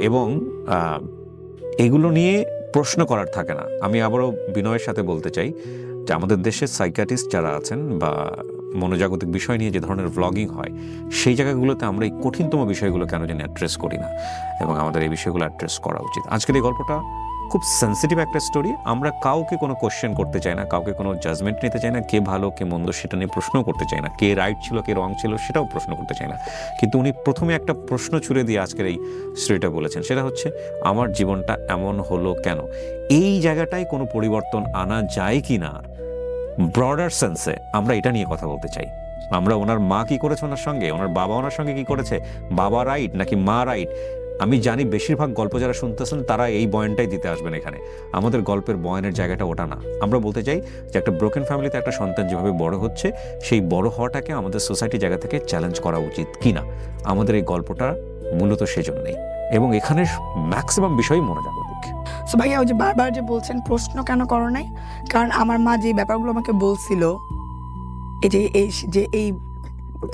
এবং এগুলো নিয়ে প্রশ্ন করার থাকে না। আমি আবারও বিনয়ের সাথে বলতে চাই যে আমাদের দেশের সাইকিয়াট্রিস্ট যারা আছেন বা মনোজাগতিক বিষয় নিয়ে যে ধরনের ভ্লগিং হয়, সেই জায়গাগুলোতে আমরা এই কঠিনতম বিষয়গুলো কেন জানি অ্যাড্রেস করি না, এবং আমাদের এই বিষয়গুলো অ্যাড্রেস করা উচিত। আজকের এই গল্পটা খুব সেন্সিটিভ একটা স্টোরি, আমরা কাউকে কোনো কোশ্চেন করতে চাই না, কাউকে কোনো জাজমেন্ট নিতে চাই না, কে ভালো কে মন্দ সেটা নিয়ে প্রশ্নও করতে চাই না, কে রাইট ছিল কে রং ছিল সেটাও প্রশ্ন করতে চাই না। কিন্তু উনি প্রথমে একটা প্রশ্ন ছুড়ে দিয়ে আজকের এই স্টোরিটা বলেছেন, সেটা হচ্ছে আমার জীবনটা এমন হলো কেন। এই জায়গাটায় কোনো পরিবর্তন আনা যায় কি না, ব্রডার সেন্সে আমরা এটা নিয়ে কথা বলতে চাই। আমরা ওনার মা কি করেছে ওনার সঙ্গে, ওনার বাবা ওনার সঙ্গে কি করেছে, বাবা রাইট নাকি মা রাইট, আমি জানি বেশিরভাগ গল্প যারা শুনতেছেন তারা এই বয়ানটাই দিতে আসবেন এখানে। আমাদের গল্পের বয়ানের জায়গাটা ওটা না। আমরা বলতে চাই যে একটা ব্রোকেন ফ্যামিলিতে একটা সন্তান যেভাবে বড় হচ্ছে, সেই বড় হওয়াটাকে আমাদের সোসাইটি জায়গা থেকে চ্যালেঞ্জ করা উচিত কিনা, আমাদের এই গল্পটা মূলত সেজন্যই, এবং এখানে ম্যাক্সিমাম বিষয়ই মনোজাগতিক। সো ভাইয়া ওই যে বারবার যে বলছেন প্রশ্ন কেন করো নাই, কারণ আমার মা যে ব্যাপারগুলো আমাকে বলছিল, এই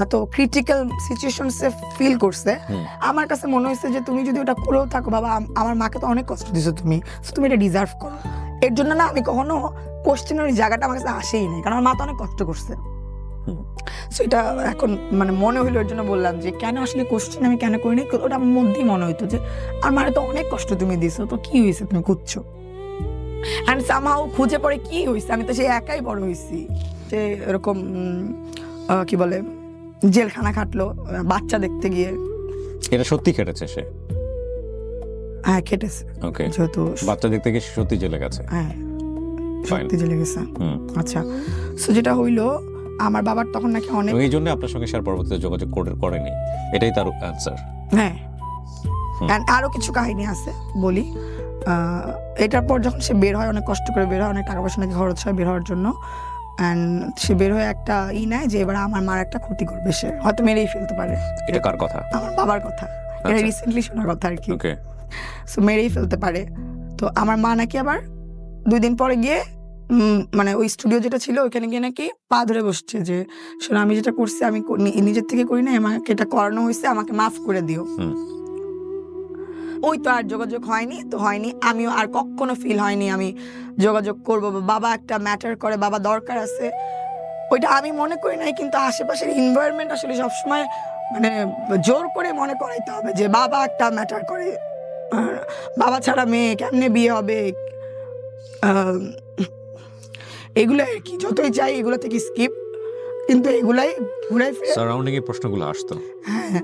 এত ক্রিটিক্যাল সিচুয়েশনসে ফিল করছে, আমার কাছে মনে হয়েছে যে তুমি যদি ওটা করেও থাকো বাবা, আমার মাকে তো অনেক কষ্ট দিছো তুমি, তুমি এটা ডিজার্ভ করো। এর জন্য না আমি কখনো কোশ্চেনের জায়গাটা আমার কাছে আসেই নাই, কারণ আমার মা তো অনেক কষ্ট করছে। সো এটা এখন মানে মনে হইলো, এর জন্য বললাম যে কেন আসলে কোশ্চেন আমি কেন করিনি, ওটা আমার মধ্যেই মনে হইতো যে আমার মারে তো অনেক কষ্ট তুমি দিছো, তো কি হয়েছে তুমি খুঁজছো, অ্যান্ড সামহাও খুঁজে পড়ে কি হয়েছে, আমি তো সেই একাই বড় হয়েছি, যে এরকম কি বলে জেলখানা খাটলো বাচ্চা দেখতে গিয়ে। এটা সত্যি কেটেছে সে? হ্যাঁ কেটেছে। ওকে, যেহেতু বাচ্চা দেখতে গিয়ে সত্যি জেলে গেছে? হ্যাঁ সত্যি জেলে গেছে। আচ্ছা, সো যেটা হইলো আমার বাবার তখন নাকি অনেক, এই জন্য আপনার সঙ্গে স্যার পরবর্তীতে যোগাযোগ করেনি, এটাই তার অ্যান্সার? হ্যাঁ, আরো কিছু কাহিনী আছে বলি। এটার পর যখন সে বের হয়, অনেক কষ্ট করে বের হয়, অনেক টাকা পয়সা নাকি খরচ হয় বের হওয়ার জন্য, অ্যান্ড সে বের হয়ে একটা নেয় যে এবার আমার মার একটা ক্ষতি করবে, সে হয়তো মেরেই ফেলতে পারে। এটা কার কথা? আমার বাবার কথা, এটা রিসেন্টলি শোনার কথা আর কি। ওকে, সো মেরেই ফেলতে পারে। তো আমার মা নাকি আবার 2 দিন পরে গিয়ে মানে ওই স্টুডিও যেটা ছিল ওইখানে গিয়ে নাকি পা ধরে বসছে যে শোনো আমি যেটা করছি আমি নিজের থেকে করি না, আমাকে এটা করানো হয়েছে, আমাকে মাফ করে দিও। ওই তো আর যোগাযোগ হয়নি, তো হয়নি, আমিও আর কখনো ফিল হয়নি আমি যোগাযোগ করবো, বাবা একটা ম্যাটার করে, বাবা দরকার আছে, ওইটা আমি মনে করি নাই। কিন্তু আশেপাশের এনভায়রনমেন্ট আসলে সবসময় মানে জোর করে মনে করাইতে হবে যে বাবা একটা ম্যাটার করে, বাবা ছাড়া মেয়ে কেমনে বিয়ে হবে, এগুলো আর কি। যতই চাই এগুলো থেকে স্কিপ, কিন্তু এগুলাই ঘুরাই ফিরে সারাউন্ডিং এর প্রশ্নগুলো আসতো। হ্যাঁ,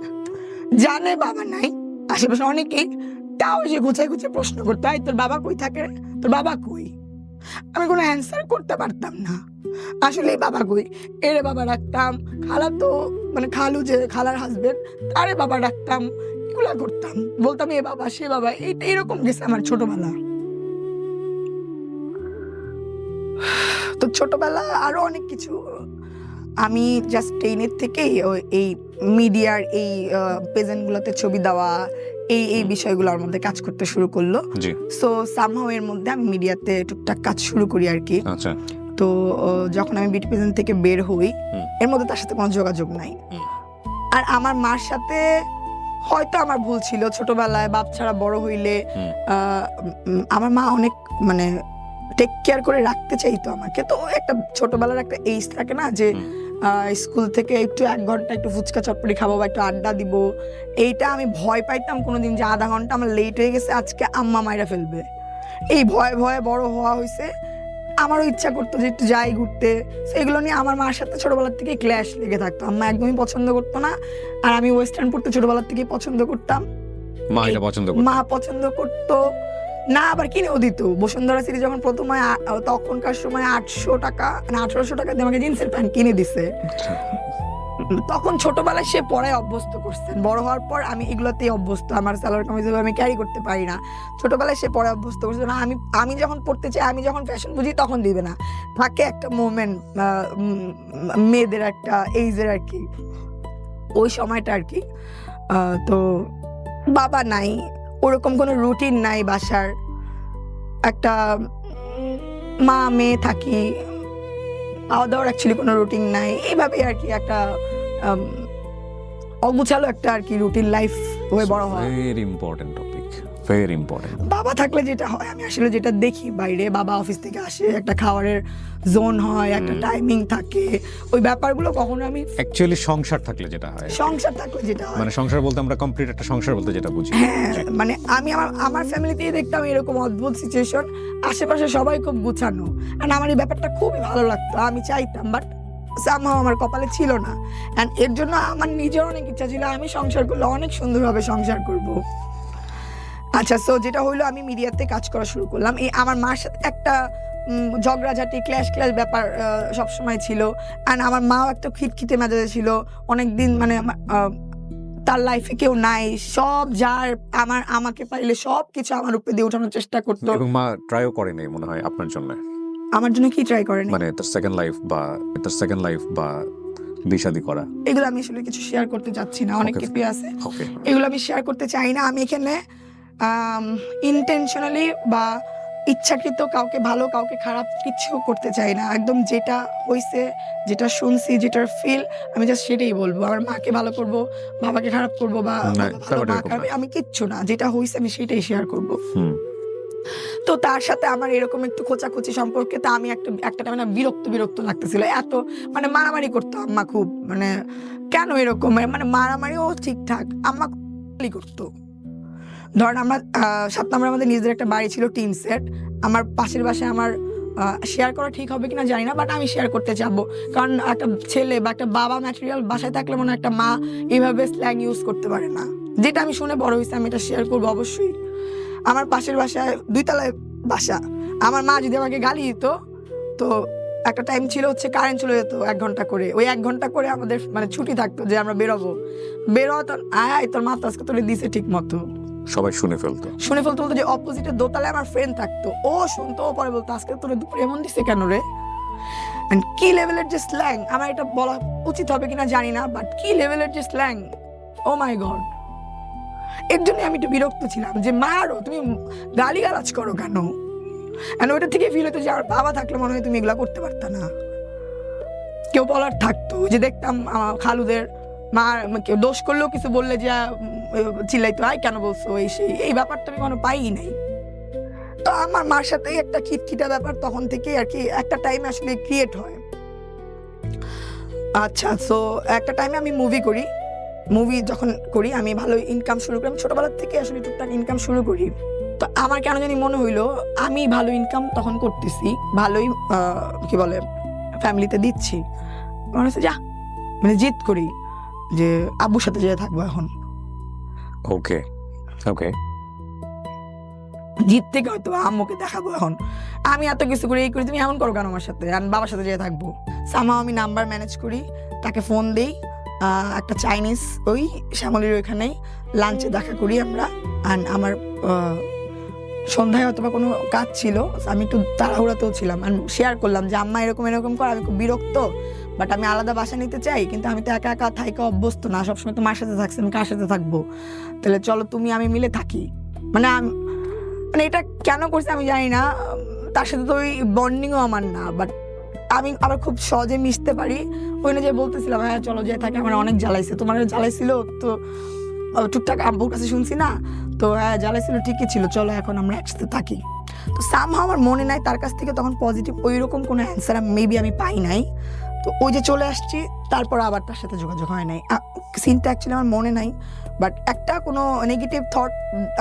জানে বাবা নাই, আশেপাশে অনেকেই, তাও যে গুছাই গুছিয়ে প্রশ্ন করতে হয় তোর বাবা কই থাকে, তোর বাবা কই, আমি কোনো অ্যান্সার করতে পারতাম না। আসলে বাবা কই, এরে বাবা রাখতাম, খালা তো মানে খালু যে খালার হাজবেন্ড তারে বাবা রাখতাম, এগুলা করতাম, বলতাম এ বাবা সে বাবা, এইটা এরকম গেছে আমার ছোটবেলা। তো ছোটবেলা আরো অনেক কিছু আমি জাস্ট 10 থেকেই এই মিডিয়ার এই প্রেজেন্টগুলোতে ছবি দেওয়া এই বিষয়গুলোর মধ্যে কাজ করতে শুরু করলো। সো সামহাও এর মধ্যে আমি মিডিয়াতে টুকটাক কাজ শুরু করি আর কি। আচ্ছা। তো যখন আমি বিউটি প্রেজেন্ট থেকে বের হই, এর মধ্যে তার সাথে কোনো যোগাযোগ নাই। আর আমার মার সাথে হয়তো আমার ভুল ছিল, ছোটবেলায় বাপ ছাড়া বড় হইলে আমার মা অনেক মানে টেক কেয়ার করে রাখতে চাইতো আমাকে। তো একটা ছোটবেলার একটা এইজ থাকে না যে স্কুল থেকে একটু 1 ঘন্টা একটু ফুচকা চটপটি খাবো বা একটু আড্ডা দিব, এইটা আমি ভয় পাইতাম কোনোদিন যে আধা ঘন্টা আমার লেট হয়ে গেছে আজকে আম্মা মাইরা ফেলবে। এই ভয়ে ভয়ে বড় হওয়া হয়েছে। আমারও ইচ্ছা করতো যে একটু যাই ঘুরতে, সেগুলো নিয়ে আমার মার সাথে ছোটবেলার থেকে ক্ল্যাশ লেগে থাকতো। আম্মা একদমই পছন্দ করতো না, আর আমি ওয়েস্টার্ন পড়তে ছোটবেলার থেকেই পছন্দ করতাম। মা পছন্দ করতো না, আবার কিনেও দিত। বসুন্ধরা সিটি যখন প্রথম হয় তখনকার সময় 800 টাকা না 1800 টাকা দিয়ে আমাকে জিন্সের প্যান্ট কিনে দিছে। তখন ছোটবেলায় সে পড়ায় অভ্যস্ত করছেন, বড় হওয়ার পর আমি এগুলোতেই অভ্যস্ত। আমার সালোয়ার কামিজ আমি ক্যারি করতে পারি না, ছোটবেলায় সে পড়ায় অভ্যস্ত করছে না। আমি যখন পড়তে চাই, আমি যখন ফ্যাশন বুঝি তখন দিবে না। থাকে একটা মোমেন্ট, মেয়েদের একটা এইজের আর কি, ওই সময়টা আর কি। তো বাবা নাই, ওরকম কোনো রুটিন নাই বাসার, একটা মা মেয়ে থাকি, খাওয়া দাওয়ার অ্যাকচুয়ালি কোনো রুটিন নাই। এইভাবে আর কি একটা অগুছালো একটা আর কি রুটিন লাইফ হয়ে বড় হয়। Very important topic, very important. বাবা থাকলে যেটা হয়, আমি আসলে যেটা দেখি বাইরে, বাবা অফিস থেকে আসে, একটা খাবারের জোন হয়, একটা টাইমিং থাকে, ওই ব্যাপারগুলো কখনো আমি অ্যাকচুয়ালি সংসার থাকলে যেটা হয়, সংসার থাকলে যেটা হয়, মানে সংসার বলতে আমরা কমপ্লিট একটা সংসার বলতে যেটা বুঝি। হ্যাঁ, মানে আমি আমার ফ্যামিলিতেই দেখতাম এরকম অদ্ভুত সিচুয়েশন, আশেপাশে সবাই খুব গুছানো, আর আমার এই ব্যাপারটা খুবই ভালো লাগতো, আমি চাইতাম, বাট সামহাও আমার কপালে ছিল না। এন্ড এর জন্য আমার নিজের অনেক ইচ্ছা ছিল আমি সংসার করলে অনেক সুন্দরভাবে সংসার করব। আচ্ছা, সো যেটা হইলো, আমি মিডিয়াতে কাজ করা শুরু করলাম। এই আমার মার সাথে একটা ঝগড়াঝাটি ক্ল্যাশ ব্যাপার সবসময় ছিল। অ্যান্ড আমার মাও একটা খিটখিটে মেজাজে ছিল অনেকদিন, মানে তার লাইফে কেউ নাই, সব যার আমাকে পাইলে সব কিছু আমার উপরে দিয়ে উঠানোর চেষ্টা করতো। এবং মা ট্রাইও করে নাই মনে হয় আপনার জন্য। আমার জন্য কি ট্রাই করেনি? মানে তার সেকেন্ড লাইফ বা বিয়ে-শাদী করা, এগুলো আমি আসলে কিছু শেয়ার করতে চাচ্ছি না, অনেক কিছু আছে, এগুলো আমি শেয়ার করতে চাই না। আমি এখানে ইন্টেনশনালি বা ইচ্ছাকৃত কাউকে ভালো কাউকে খারাপ কিছু করতে চাই না। একদম যেটা হয়েছে, যেটা শুনছি, যেটার ফিল, আমি জাস্ট সেটাই বলবো। আমার মাকে ভালো করব, বাবাকে খারাপ করব, বা আমি কিচ্ছু না, যেটা হয়েছে আমি সেটাই শেয়ার করব। তো তার সাথে আমার এরকম একটু খোঁচাখুচি সম্পর্কে তা আমি একটা টাইমে না বিরক্ত লাগতেছিল। এত মানে মারামারি করতো আম্মা খুব, মানে কেন এরকম, মানে মারামারিও ঠিকঠাক, আম্মা করতো। ধরেন আমরা 7 নম্বরে আমাদের নিজেদের একটা বাড়ি ছিল, টিন সেট। আমার পাশের বাসায় আমার শেয়ার করা ঠিক হবে কিনা জানি না, বাট আমি শেয়ার করতে চাবো, কারণ একটা ছেলে বা একটা বাবা ম্যাটেরিয়াল বাসায় থাকলে মনে একটা মা এইভাবে স্ল্যাং ইউজ করতে পারে না। যেটা আমি শুনে বড় হয়েছি, আমি এটা শেয়ার করবো অবশ্যই। আমার পাশের বাসায় 2 তলায় বাসা, আমার মা যদি আমাকে গালি দিত, তো একটা টাইম ছিল হচ্ছে কারেন্ট চলে যেত 1 ঘন্টা করে, ওই 1 ঘন্টা করে আমাদের মানে ছুটি থাকতো যে আমরা বেরোবো, তো তোর মা তো আজকে তোরে দিছে ঠিক মতো, সবাই শুনে ফেলতো বলতো যে অপোজিটে দোতলায় আমার ফ্রেন্ড থাকতো, ও শুনতো, ও পরে বলতো আজকে তোরে দুপুরে এমন দিছে কেন রে। কি লেভেলের যে স্ল্যাং, আমার এটা বলা উচিত হবে কিনা জানি না, বাট কি লেভেলের যে স্ল্যাং, ও মাই গড। এর জন্য আমি একটু বিরক্ত ছিলাম যে মারো, তুমি গালিগালাজ করো কেন। ওইটা থেকে ফিল হতো যে আমার বাবা থাকলে মনে হয় তুমি এগুলা করতে পারতা না, কেউ বলার থাকতো। যে দেখতাম খালুদের মা কেউ দোষ করলেও কিছু বললে যে চিল্লাইতো, আয় কেন বলছো, এই ব্যাপারটা আমি কোনো পাই নাই। তো আমার মার সাথে একটা খিটখিটা ব্যাপার তখন থেকে আর কি একটা টাইমে আসলে ক্রিয়েট হয়। আচ্ছা, সো একটা টাইমে আমি মুভি যখন করি, আমি ভালো ইনকাম শুরু করি, আমি ছোটবেলার থেকে আসলে টুকটাক ইনকাম শুরু করি। তো আমার কেন জানি মনে হইলো আমি ভালো ইনকাম তখন করতেছি, ভালোই কি বলে ফ্যামিলিতে দিচ্ছি, মনে হচ্ছে যা মানে জিদ করি যে আব্বুর সাথে যেয়ে থাকবো এখন। ওকে জিদ থেকে হয়তো আম্মুকে দেখাবো এখন, আমি এত কিছু করে এই করি, তুমি এমন করো কেন আমার সাথে, আমি বাবার সাথে যেয়ে থাকবো। সামহাও আমি নাম্বার ম্যানেজ করি, তাকে ফোন দেই, একটা চাইনিজ ওই শ্যামলির ওইখানেই লাঞ্চে দেখা করি আমরা। আর আমার সন্ধ্যায় অথবা কোনো কাজ ছিল, আমি একটু তাড়াহুড়াতেও ছিলাম, আর শেয়ার করলাম যে আম্মা এরকম করে, আমি খুব বিরক্ত, বাট আমি আলাদা বাসা নিতে চাই, কিন্তু আমি তো একা একা থাইকা অভ্যস্ত না, সবসময় তো মার সাথে থাকছি, আমি কার সাথে থাকবো, তাহলে চলো তুমি আমি মিলে থাকি। মানে মানে এটা কেন করছে আমি জানি না, তার সাথে তো ওই বন্ডিংও আমার না, বাট আমি আবার খুব সহজে মিশতে পারি। ওই না যে বলতেছিলাম হ্যাঁ চলো যে থাকে, আমার অনেক জ্বালাইছে, তোমার জ্বালাইছিল তো টুকটাক আব্বুর কাছে শুনছি না, তো হ্যাঁ জ্বালাইছিল ঠিকই ছিল, চলো এখন আমরা একসাথে থাকি। তো সামহাও আমার মনে নাই তার কাছ থেকে তখন পজিটিভ ওই রকম কোনো অ্যান্সার মেবি আমি পাই নাই। তো ওই যে চলে আসছি, তারপর আবার তার সাথে যোগাযোগ হয় নাই। সিনটা অ্যাকচুয়ালি আমার মনে নাই, বাট একটা কোনো নেগেটিভ থট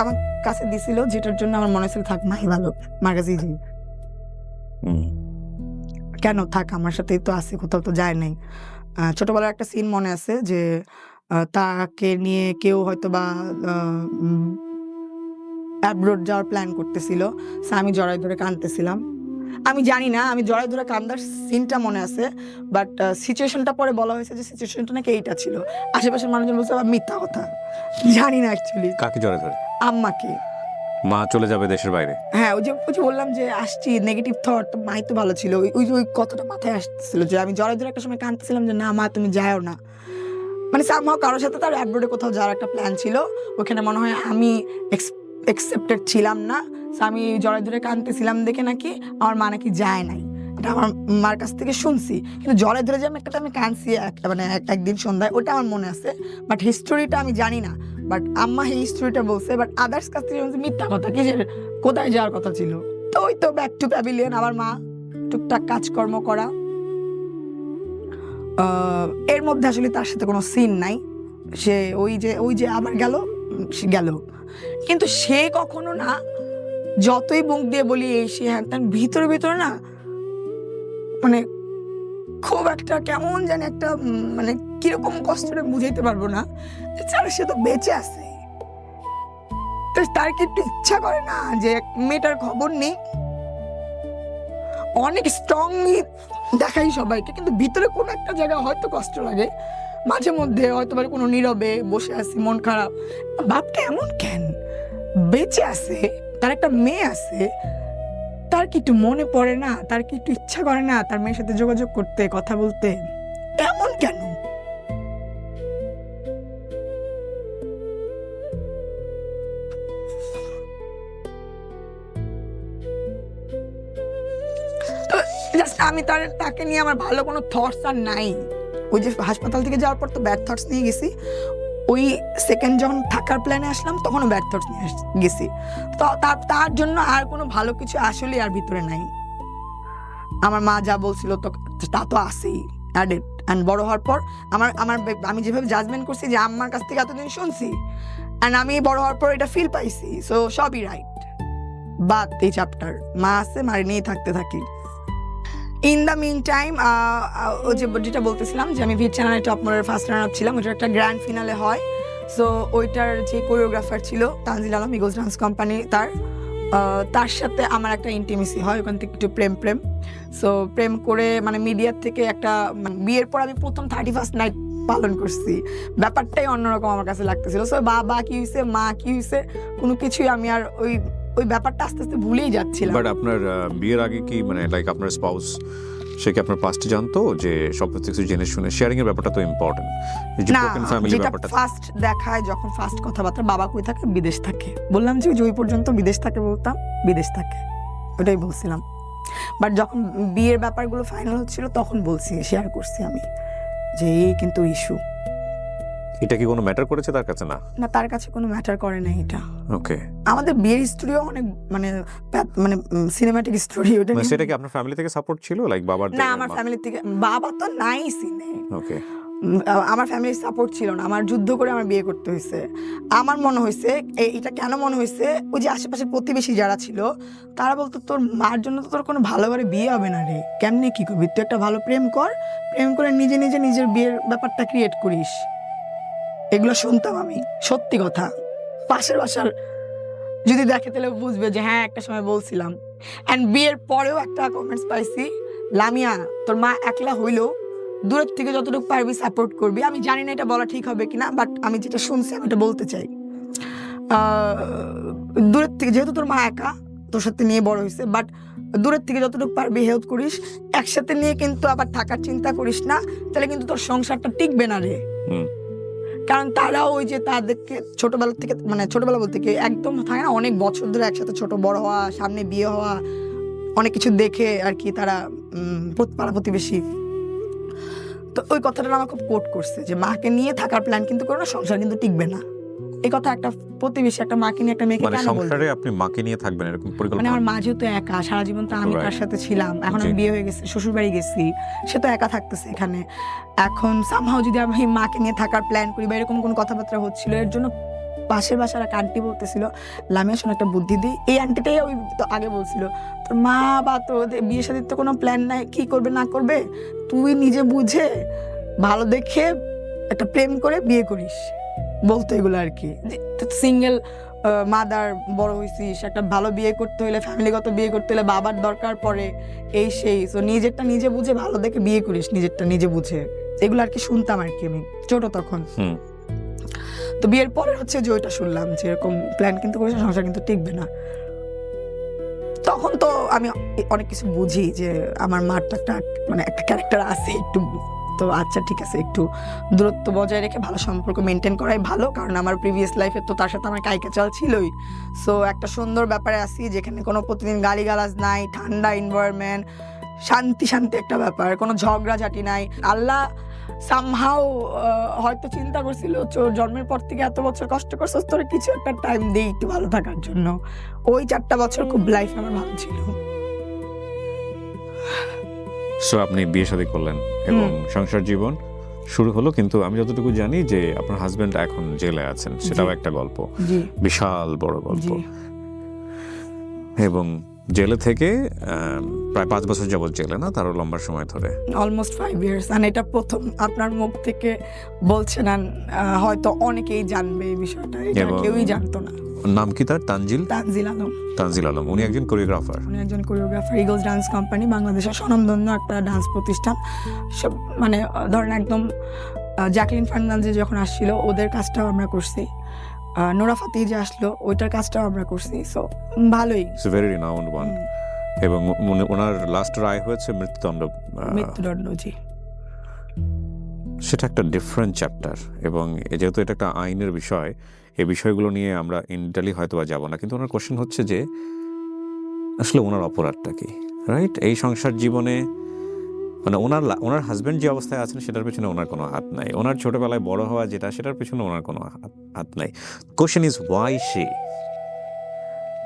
আমার কাছে দিছিল, যেটার জন্য আমার মনে হয়েছিল থাক মাই ভালো, মার কাছেই যাই, কেন থাক আমার সাথেই তো আছে, কোথাও তো যায় নাই। ছোটবেলার একটা সিন মনে আছে যে তাকে নিয়ে কেউ হয়তো বা অ্যাব্রোড যাওয়ার প্ল্যান করতেছিল, আমি জড়াই ধরে কাঁদতেছিলাম। আমি জানি না, আমি জড়াই ধরে কান্দার সিনটা মনে আছে, বাট সিচুয়েশনটা পরে বলা হয়েছে যে সিচুয়েশনটা নাকি এইটা ছিল। আশেপাশের মানুষজন বলছে আবার মিথ্যা কথা, জানি না অ্যাকচুয়ালি। কাকে জড়াই ধরে? আম্মাকে। মা চলে যাবে দেশের বাইরে? হ্যাঁ, ওই যে বললাম যে আসছি নেগেটিভ থট, মাই তো ভালো ছিল, ওই কথাটা মাথায় আসতেছিল যে আমি জড়াই ধরে একটা সময় কাঁদতেছিলাম যে না মা তুমি যাও না। মানে সামহাও কারোর সাথে তার অ্যাব্রোডে কোথাও যাওয়ার একটা প্ল্যান ছিল, ওখানে মনে হয় আমি অ্যাকসেপ্টেড ছিলাম না, আমি জড়াই ধরে কাঁদতেছিলাম দেখে নাকি আমার মা নাকি যায় নাই। এটা আমার মার কাছ থেকে শুনছি, কিন্তু জড়াই ধরে যে আমি কাঁদছি মানে একদিন সন্ধ্যায়, ওটা আমার মনে আছে, বাট হিস্টোরিটা আমি জানি না। বাট আম্মা এই হিস্টোরিটা বলছে, বাট আদার্স কাছ থেকে শুনছি মিথ্যা কথা, কি কোথায় যাওয়ার কথা ছিল। তো ওই তো ব্যাক টু প্যাভিলিয়ন, আমার মা টুকটাক কাজকর্ম করা, এর মধ্যে আসলে তার সাথে কোনো সিন নাই। সে ওই যে আবার গেল, কিন্তু সে কখনো না, যতই মুখ দিয়ে বলি এই সে হ্যাঁ, তার ভিতরে না মানে খুব একটা কেমন জানি একটা মানে কিরকম কষ্টটা বুঝাইতে পারবো না, সে তো বেঁচে আছে, তো তার কি একটু ইচ্ছা করে না যে মেয়েটার খবর নেই। অনেক স্ট্রংলি দেখাই সবাইকে, কিন্তু ভিতরে কোনো একটা জায়গায় হয়তো কষ্ট লাগে মাঝে মধ্যে, হয়তো কোনো নীরবে বসে আছি মন খারাপ, বাপটা এমন কেন, বেঁচে আছে, তার একটা মেয়ে আছে, তার কি একটু মনে পড়ে না, তার কি একটু ইচ্ছা করে না তার মেয়ের সাথে যোগাযোগ করতে, কথা বলতে, এমন কেন? আমি তাকে নিয়ে আমার ভালো কোনো থটস আর নাই। ওই যে হাসপাতাল থেকে যাওয়ার পর তো ব্যাড থটস নিয়ে গেছি, ওই সেকেন্ড যখন থাকার প্ল্যানে আসলাম তখনও ব্যাড থটস নিয়ে গেছি, তো তার জন্য আর কোনো ভালো কিছু আসলে আর ভিতরে নাই। আমার মা যা বলছিল তো তা তো আসেই অ্যাডেড, অ্যান্ড বড় হওয়ার পর আমি যেভাবে জাজমেন্ট করছি যে আম্মার কাছ থেকে এতদিন শুনছি, অ্যান্ড আমি বড় হওয়ার পর এটা ফিল পাইছি, সো সবই রাইট। বাদ এই চ্যাপ্টার, মা আছে, মারে নিয়ে থাকতে থাকি। ইন দ্য মিন টাইম যেটা বলতেছিলাম যে আমি ভিট চ্যানেলে টপ মডেলের ফার্স্ট রানার ছিলাম, ওইটার একটা গ্র্যান্ড ফিনালে হয়, সো ওইটার যে কোরিওগ্রাফার ছিল Tanzil Alam, Eagles dance company, তার সাথে আমার একটা ইন্টিমেসি হয়, ওখান থেকে একটু প্রেম, সো প্রেম করে মানে মিডিয়ার থেকে একটা বিয়ের পর আমি প্রথম 31st নাইট পালন করছি, ব্যাপারটাই অন্যরকম আমার কাছে লাগতেছিল। সো বাবা কি হয়েছে, মা কি হয়েছে, কোনো কিছুই আমি আর ওই ব্যাপারটা আস্তে আস্তে ভুলেই যাচ্ছিলাম। বাট আপনার বিয়ের আগে কি মানে লাইক আপনার স্পাউস সে কি আপনার পাস্ট জানতো, যে সব কিছু জেনে শুনে শেয়ারিং এর ব্যাপারটা তো ইম্পর্টেন্ট, না যেটা ফার্স্ট দেখায় যখন ফার্স্ট কথাবার্তা, বাবা কই থাকে, বিদেশ থাকে, বললাম যে ওই পর্যন্ত বিদেশ থাকে, বলতাম বিদেশ থাকে, ওটাই বলছিলাম। বাট যখন বিয়ের ব্যাপারগুলো ফাইনাল হচ্ছিল তখন বলছি, শেয়ার করছি আমি যে এই কিন্তু ইস্যু। এটা কি কোনো ম্যাটার করেছে তার কাছে? না, তার কাছে কোনো ম্যাটার করে না এটা। ওকে, আমাদের বিয়ের স্টোরিও অনেক মানে সিনেম্যাটিক স্টোরি, ওটা সেটা কি আপনার ফ্যামিলি থেকে সাপোর্ট ছিল, লাইক বাবার? না, আমার ফ্যামিলি থেকে, বাবা তো নাই সিনে, ওকে, আমার ফ্যামিলির সাপোর্ট ছিল না, আমার যুদ্ধ করে আমার বিয়ে করতে হয়েছে। আমার মনে হয়েছে, এটা কেন মনে হয়েছে, ওই যে আশেপাশে প্রতিবেশী যারা ছিল তারা বলতো তোর মার জন্য তো তোর কোনো ভালো করে বিয়ে হবে না রে, কেমনে কি করবি, তুই একটা ভালো প্রেম করে নিজের বিয়ের ব্যাপারটা ক্রিয়েট করিস। এগুলো শুনতাম আমি, সত্যি কথা, পাশের বাসার যদি দেখে তাহলে বুঝবে যে হ্যাঁ একটা সময় বলছিলাম। অ্যান্ড বিয়ের পরেও একটা কমেন্টস পাইছি, লামিয়া তোর মা একলা হইলেও দূরের থেকে যতটুকু পারবি সাপোর্ট করবি। আমি জানি না এটা বলা ঠিক হবে কিনা, বাট আমি যেটা শুনছি আমি এটা বলতে চাই। দূরের থেকে, যেহেতু তোর মা একা তোর সাথে নিয়ে বড় হয়েছে, বাট দূরের থেকে যতটুকু পারবি হেল্প করিস, একসাথে নিয়ে কিন্তু আবার থাকার চিন্তা করিস না, তাহলে কিন্তু তোর সংসারটা টিকবে না রে। কারণ তারাও ওই যে তাদেরকে ছোটবেলা থেকে, মানে ছোটবেলা বলতে কি একদম থাকে না, অনেক বছর ধরে একসাথে ছোট বড় হওয়া, সামনে বিয়ে হওয়া, অনেক কিছু দেখে আর কি তারা পাড়া প্রতিবেশী। তো ওই কথাটা আমার খুব কোট করছে যে মাকে নিয়ে থাকার প্ল্যান কিন্তু করো না, সংসার কিন্তু টিকবে না। এই কথা একটা প্রতিবেশী একটা মাকে নিয়ে একটা মেয়েকে মানে কেন বলবে? সংসারে আপনি মাকে নিয়ে থাকবেন এরকম মানে পরিকল্পনা? আমার মা যেহেতু একা, সারা জীবন তো আমি তার সাথে ছিলাম, এখন আমি বিয়ে হয়ে গেছি, শ্বশুর বাড়ি গেছি, সে তো একা থাকতেছে এখানে। এখন সামহাও যদি আমি মাকে নিয়ে থাকার প্ল্যান করি বা এরকম কোনো কথাবার্তা হচ্ছিল, এর জন্য পাশের বাসার এক আন্টি বলতেছিল, লামিয়া শোনো একটা বুদ্ধি দিই। এই আন্টিটাই ওই তো আগে বলছিল, তোর মা বা তোর বিয়ে শাদীর তো কোনো প্ল্যান নাই, কি করবে না করবে, তুই নিজে বুঝে ভালো দেখে একটা প্রেম করে বিয়ে করিস, বলতো এগুলো আর কি। সিঙ্গেল মাদার বড় হয়েছিস, একটা ভালো বিয়ে করতে হলে, ফ্যামিলিগত বিয়ে করতে হলে বাবার দরকার পড়ে, এই সেই। তো নিজেরটা নিজে বুঝে ভালো দেখে বিয়ে করিস, নিজেরটা নিজে বুঝে, এগুলো আর কি শুনতাম আর কি আমি ছোট তখন। তো বিয়ের পরে হচ্ছে যে ওইটা শুনলাম যে এরকম প্ল্যান কিন্তু করেছে, সংসার কিন্তু টিকবে না। তখন তো আমি অনেক কিছু বুঝি যে আমার মার তো একটা মানে একটা ক্যারেক্টার আছে একটু, তো আচ্ছা ঠিক আছে, একটু দূরত্ব বজায় রেখে ভালো সম্পর্ক মেনটেন করাই ভালো, কারণ আমার প্রিভিয়াস লাইফে তো তার সাথে আমার কাইকেচাল ছিলই। সো একটা সুন্দর ব্যাপারে আসি যেখানে কোনো প্রতিদিন গালিগালাজ নাই, ঠান্ডা এনভায়রনমেন্ট, শান্তি শান্তি একটা ব্যাপার, কোনো ঝগড়াঝাটি নাই। আল্লাহ সামহাও হয়তো চিন্তা করছিল জন্মের পর থেকে এত বছর কষ্ট করছিস, তোর কিছু একটা টাইম দেই একটু ভালো থাকার জন্য। ওই 4টা বছর খুব লাইফ আমার ভালো ছিল। সো আপনি বিয়ে শাদী করলেন এবং সংসার জীবন শুরু হলো, কিন্তু আমি যতটুকু জানি যে আপনার হাজবেন্ড এখন জেলে আছেন, সেটাও একটা গল্প, বিশাল বড় গল্প। এবং জেলে থেকে প্রায় 5 বছর যাবত জেলে, না তারও লম্বা সময় ধরে, অলমোস্ট 5 ইয়ার্স। আর এটা প্রথম আপনার মুখ থেকে বলছেন, হয়তো অনেকেই জানবে এই বিষয়টা, এটা কেউই জানতো না। নাম কি তার? তানজিল আলম। তানজিল আলম। উনি একজন কোরিওগ্রাফার। ইগলস ডান্স কোম্পানি, বাংলাদেশের স্বনামধন্য একটা ডান্স প্রতিষ্ঠান। সব মানে ধরেন একদম জ্যাকলিন ফার্নান্ডেজ যখন আসছিল ওদের কাজটাও আমরা করছি, নোরা ফাতেহি যে আসলো ওইটার কাজটাও আমরা করছি। সো ভালোই, ইটস ভেরি রিনাউন্ড ওয়ান। এবং ওনার লাস্ট রায় হয়েছে মৃত্যুদণ্ড। জি। সেটা একটা ডিফারেন্ট চ্যাপ্টার, এবং যেহেতু এটা একটা আইনের বিষয়, এই বিষয়গুলো নিয়ে আমরা ইনডিটেইলি হয়তো বা যাবো না, কিন্তু ওনার কোশ্চেন হচ্ছে যে আসলে ওনার অপরাধটা কি, রাইট? এই সংসার জীবনে মানে ওনার হাজবেন্ড যে অবস্থায় আছেন সেটার পেছনে ওনার কোনো হাত নাই, ওনার ছোটবেলায় বড় হওয়া যেটা সেটার পেছনে ওনার কোনো হাত নাই। Question is why she.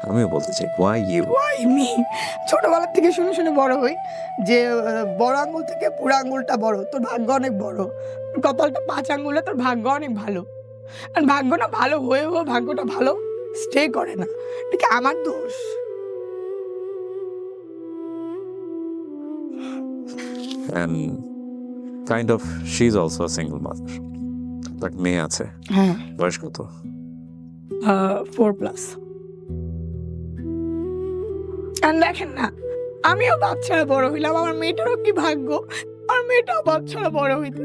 আমিও বলতে চাই ওয়াই মি। ছোটবেলা থেকে শুনে শুনে বড় হই যে বড় আঙ্গুল থেকে পুরো আঙ্গুলটা বড়, তোর ভাগ্য অনেক বড়, কপালটা 5 আঙ্গুলে, তোর ভাগ্য অনেক ভালো। আর ভাগ্য না ভালো হয়েও ভাগ্যটা ভালো স্টে করে না, এটা আমার দোষ। And kind of she's also a single mother. তার মেয়ে আছে। হ্যাঁ। বয়স কত? 4+। আর দেখেন না, আমিও বাচ্চারা বড় হইলাম, আমার মেয়েটারও কি ভাগ্য, আমার মেয়েটাও বাচ্চারা বড় হইতে,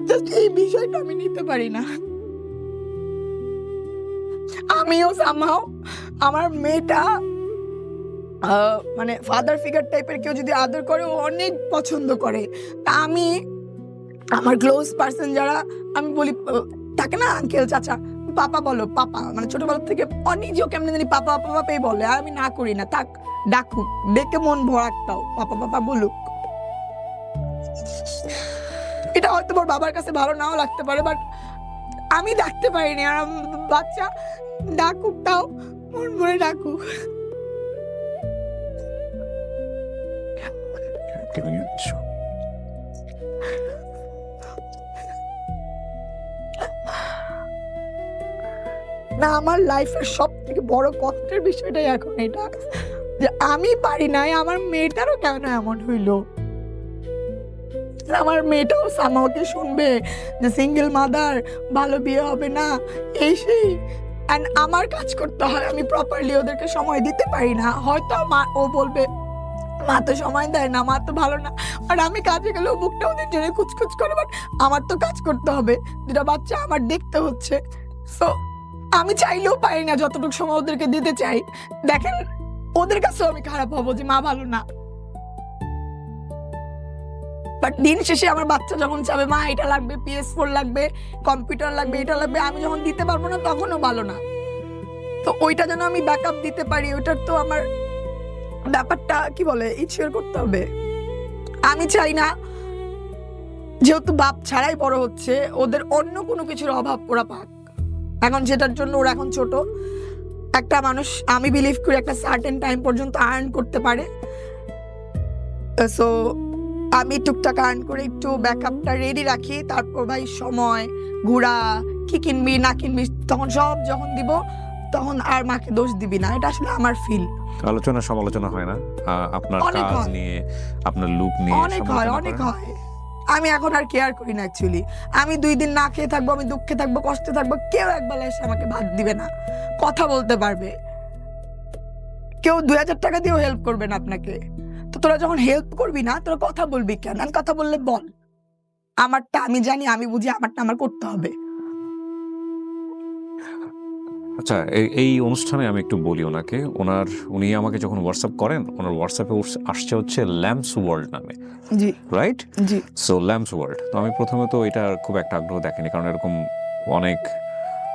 জাস্ট এই বিষয়টা আমি নিতে পারি না। আমিও সামহাও আমার মেয়েটা মানে ফাদার ফিগার টাইপের কেউ যদি আদর করে ও অনেক পছন্দ করে। তা আমি আমার ক্লোজ পার্সন যারা, আমি বলি থাকে না আঙ্কেল চাচা, পাপা বলো, পাপা, মানে ছোটবেলা থেকে নিজেও কেমন জানি পাপা পাপাই বলে, আর আমি না করি না, থাক ডাকুক, ডেকে মন ভরাকটাও পাপা পাপা বলুক। এটা হয়তো ওর বাবার কাছে ভালো নাও লাগতে পারে, বাট আমি ডাকতে পারিনি। আর বাচ্চা ডাকুক, তাও মন ভরে ডাকুক। না, আমার লাইফের সব থেকে বড় কষ্টের বিষয়টাই এখন এটা যে আমি পারি নাই, আমার মেয়েটারও কেন এমন হইলো। আমার মেয়েটাও সামাওকে শুনবে যে সিঙ্গেল মাদার, ভালো বিয়ে হবে না, এই সেই। এন্ড আমার কাজ করতে হয়, আমি প্রপারলি ওদেরকে সময় দিতে পারি না। হয়তো ও বলবে মা তো সময় দেয় না, মা তো ভালো না, আর আমি কাজে গেলেও বুকটা ওদের জন্য কুচকুচ করে, বাট আমার তো কাজ করতে হবে, 2টা বাচ্চা আমার দেখতে হচ্ছে। সো আমি চাইলেও পারি না যতটুকু সময় ওদেরকে দিতে চাই। দেখেন ওদের কাছেও আমি খারাপ হবো যে মা ভালো না। বাট দিন শেষে আমার বাচ্চা যখন চাবে মা এটা লাগবে, PS4 লাগবে, কম্পিউটার লাগবে, এটা লাগবে, আমি যখন দিতে পারবো না তখনও ভালো না। তো ওইটা যেন আমি ব্যাকআপ দিতে পারি, ওইটার তো আমার ব্যাপারটা কি বলে ইনশিওর করতে হবে। আমি চাই না যেহেতু বাপ ছাড়াই বড় হচ্ছে, ওদের অন্য কোনো কিছুর অভাব ওরা পাক। এখন যেটার জন্য ওরা এখন ছোট, একটা মানুষ আমি বিলিভ করি একটা সার্টেন টাইম পর্যন্ত আর্ন করতে পারে। সো আমি টুকটাক আর্ন করে একটু ব্যাকআপটা রেডি রাখি, তারপর ভাই সময় ঘোরা, কি কিনবি না কিনবি তখন সব যখন দিব তখন আর মাকে দোষ দিবি না। এটা আসলে আমার ফিল। আলোচনা সমালোচনা হয় না আপনার কাজ নিয়ে, আপনার লুক নিয়ে? অনেক হয়, অনেক হয়। আমি এখন আর কেয়ার করি না অ্যাকচুয়ালি। আমি 2 দিন না খেয়ে থাকবো, আমি দুঃখে থাকবো, কষ্টে থাকবো, কেউ একবেলা এসে আমাকে ভাত দিবে না, কথা বলতে পারবে, কেউ 2000 টাকা দিয়েও হেল্প করবে না আপনাকে। তো তোরা যখন হেল্প করবি না, তোরা কথা বলবি কেন? আর কথা বললে বল, আমারটা আমি জানি, আমি বুঝি, আমারটা আমার করতে হবে। আচ্ছা, এই অনুষ্ঠানে আমি একটু বলি ওনাকে, উনি আমাকে যখন হোয়াটসঅ্যাপ করেন, ওনার হোয়াটসঅ্যাপে আসছে হচ্ছে ল্যাম্পস ওয়ার্ল্ড নামে। Ji right, ji. So lamps world. তো আমি প্রথমে তো এটা খুব একটা আগ্রহ দেখিনি, কারণ এরকম অনেক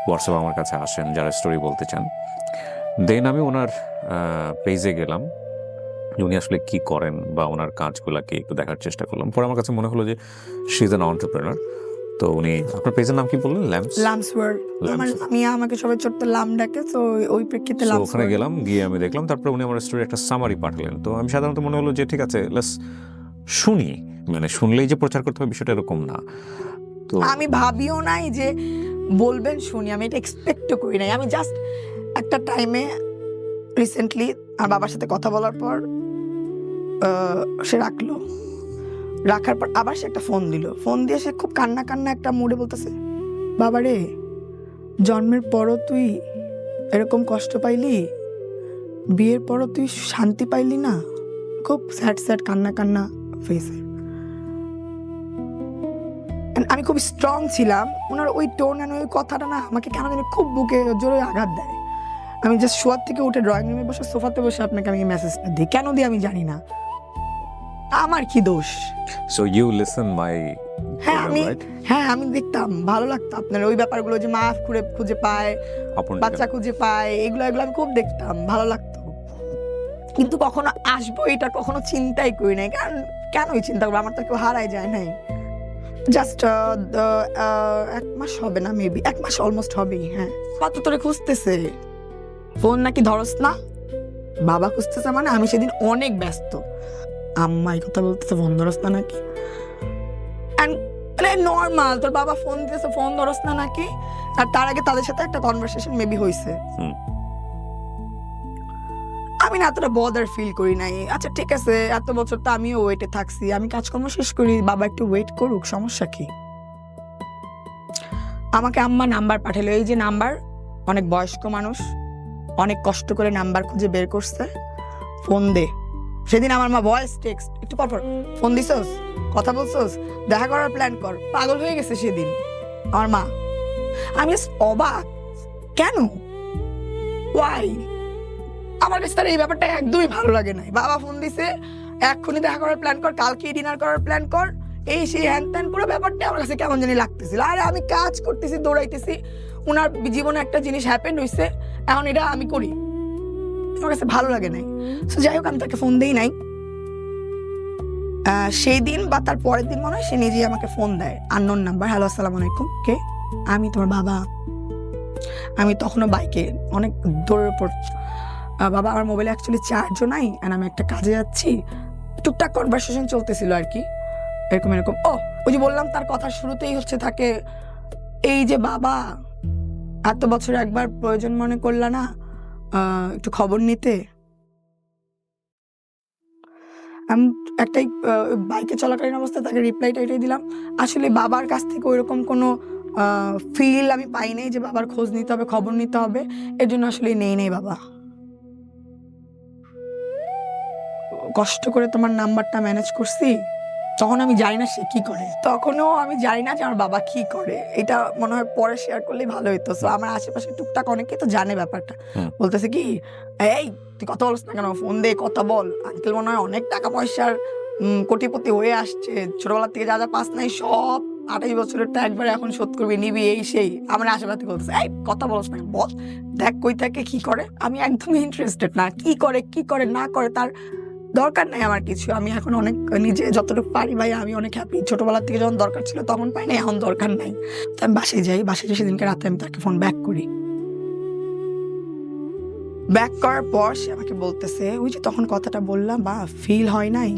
হোয়াটসঅ্যাপ আমার কাছে আসেন যারা স্টোরি বলতে চান। দেন আমি ওনার পেজে গেলাম, উনি আসলে কি করেন বা ওনার কাজগুলোকে একটু দেখার চেষ্টা করলাম। পরে আমার কাছে মনে হলো যে শি ইজ অ্যান এন্টারপ্রেনার। তো উনি, আপনার পেজের নাম কি বললেন? Lamps world. আমি আমাকে সবাই ছোট্ট লাম ডাকে, তো ওই প্রেক্ষিতে ল্যাম্পস। ওখানে গেলাম, গিয়ে আমি দেখলাম, তারপরে উনি আমার স্টোরি একটা সামারি পাঠালেন। তো আমি সাধারণত মনে হলো যে ঠিক আছে, লেটস শুনি, মানে শুনলেই যে প্রচার করতে হবে বিষয়টা এরকম না। তো আমি ভাবিও নাই যে বলবেন শুনি, আমি এটা এক্সপেক্টও করি নাই। আমি জাস্ট একটা টাইমে রিসেন্টলি আমার বাবার সাথে কথা বলার পর সে রাখার পর আবার সে একটা ফোন দিল। ফোন দিয়ে সে খুব কান্না কান্না একটা মুডে বলতেছে, বাবা রে, জন্মের পরও তুই এরকম কষ্ট পাইলি, বিয়ের পরও তুই শান্তি পাইলি না। খুব স্যাড স্যাড কান্না কান্না ফেসে। আমি খুব স্ট্রং ছিলাম, ওনার ওই টোন আর ওই কথাটা না আমাকে কেন জানি খুব বুকে জোরে আঘাত দেয়। আমি জাস্ট শোয়ার থেকে উঠে ড্রয়িং রুমে বসে সোফাতে বসে আপনাকে আমি মেসেজটা দিই, কেন দিই আমি জানি না, আমার কি দোষ। সো ইউ লিসেন মাই। আমি দেখতাম, ভালো লাগতো আপনার ওই ব্যাপারগুলো, যে মা খুঁজে পায়, বাচ্চা খুঁজে পায়, এগুলো আমি খুব দেখতাম, ভালো লাগতো। কিন্তু কখনো আসবো এটা কখনো চিন্তাই করি নাই। কারণ কেন চিন্তা করবো, আমার তো কেউ হারাই যায় নাই। জাস্ট 1 মাস হবে না, মেবি 1 মাস অলমোস্ট হবেই। হ্যাঁ, কত তোরে খুঁজতেছে, ফোন নাকি ধরস না? বাবা খুঁজতেছে মানে আমি সেদিন অনেক ব্যস্ত, আম্মা এই কথা বলতেছে ফোন ধরস না নাকি। নর্মাল, তোর বাবা ফোন দিতেছে ফোন ধরস না নাকি। আর তার আগে তাদের সাথে একটা কনভারসেশন মেবি হয়েছে, আমি না এতটা বদার ফিল করি নাই। আচ্ছা ঠিক আছে, এত বছর তো আমিও ওয়েটে থাকছি, আমি কাজকর্ম শেষ করি, বাবা একটু ওয়েট করুক, সমস্যা কি। আমাকে আম্মা নাম্বার পাঠালো, এই যে নাম্বার, অনেক বয়স্ক মানুষ অনেক কষ্ট করে নাম্বার খুঁজে বের করছে, ফোন দে। সেদিন আমার মা ভয়েস টেক্সট, একটু পরপর ফোন দিছস, কথা বলছস, দেখা করার প্ল্যান কর, পাগল হয়ে গেছে সেদিন আমার মা। আমি অবাক, কেন, ওয়াই? আমার কাছে তার এই ব্যাপারটা একদমই ভালো লাগে নাই। বাবা ফোন দিছে, এক্ষুনি দেখা করার প্ল্যান কর, কালকে ডিনার করার প্ল্যান কর, এই সেই হ্যান ত্যান, পুরো ব্যাপারটা আমার কাছে কেমন জানি লাগতেছিল। আরে আমি কাজ করতেছি, দৌড়াইতেছি, ওনার জীবনে একটা জিনিস হ্যাপেন্ড হয়েছে, এখন এটা আমি করি, আমার কাছে ভালো লাগে নাই। সো যাই হোক, আমি তাকে ফোন দেই নাই। সেই দিন বা তার পরের দিন মনে হয় সে নিজেই আমাকে ফোন দেয়, আননোন নাম্বার। হ্যালো, আসসালামু আলাইকুম, কে? আমি তোমার বাবা। আমি তখনও বাইকে অনেক দৌড়ের উপর, বাবা আমার মোবাইলে অ্যাকচুয়ালি চার্জও নাই, আর আমি একটা কাজে যাচ্ছি, টুকটাক কনভারসেশন চলতেছিল আর কি, এরকম। ও, ওই যে বললাম তার কথা শুরুতেই হচ্ছে থাকে এই যে, বাবা এত বছর একবার প্রয়োজন মনে করলা না একটু খবর নিতে। আমি একটাই বাইকে চলাকালীন অবস্থায় তাকে রিপ্লাইটা এটাই দিলাম, আসলে বাবার কাছ থেকে ওইরকম কোনো ফিল আমি পাই নাই যে বাবার খোঁজ নিতে হবে, খবর নিতে হবে, এর জন্য আসলে নেই বাবা। কষ্ট করে তোমার নাম্বারটা ম্যানেজ করছি, তখন আমি জানি না সে কি করে, তখনও আমি জানি না যে আমার বাবা কি করে। এটা মনে হয় পরে শেয়ার করলেই ভালো হইতো। সো আমার আশেপাশে টুকটাক অনেকেই তো জানে ব্যাপারটা, বলতেছে কি, এই তুই কথা বলছ না কেন, ফোন দিয়ে কথা বল, আঙ্কেল মনে হয় অনেক টাকা পয়সার কোটিপতি হয়ে আসছে, ছোটবেলা থেকে যা যা পাস নাই সব 28 বছরের টা একবারে এখন শোধ করবি, নিবি, এই সেই। আমার আশেপাশে বলতেছে, এই কথা বলছ না, বল দেখ কই থাকে কি করে। আমি একদমই ইন্টারেস্টেড না, কি করে না করে তার দরকার নাই আমার কিছু। আমি এখন অনেক নিজে যতটুকু পারি ভাই আমি অনেক হ্যাপি। ছোটবেলা থেকে যখন দরকার ছিল তখন পাই না, এখন দরকার নাই। তো আমি বাসায় যাই, সেদিনকে রাতে আমি তাকে ফোন ব্যাক করি। ব্যাক করার পর সে আমাকে বলতেছে, ওই যে তখন কথাটা বললাম বা ফিল হয় নাই,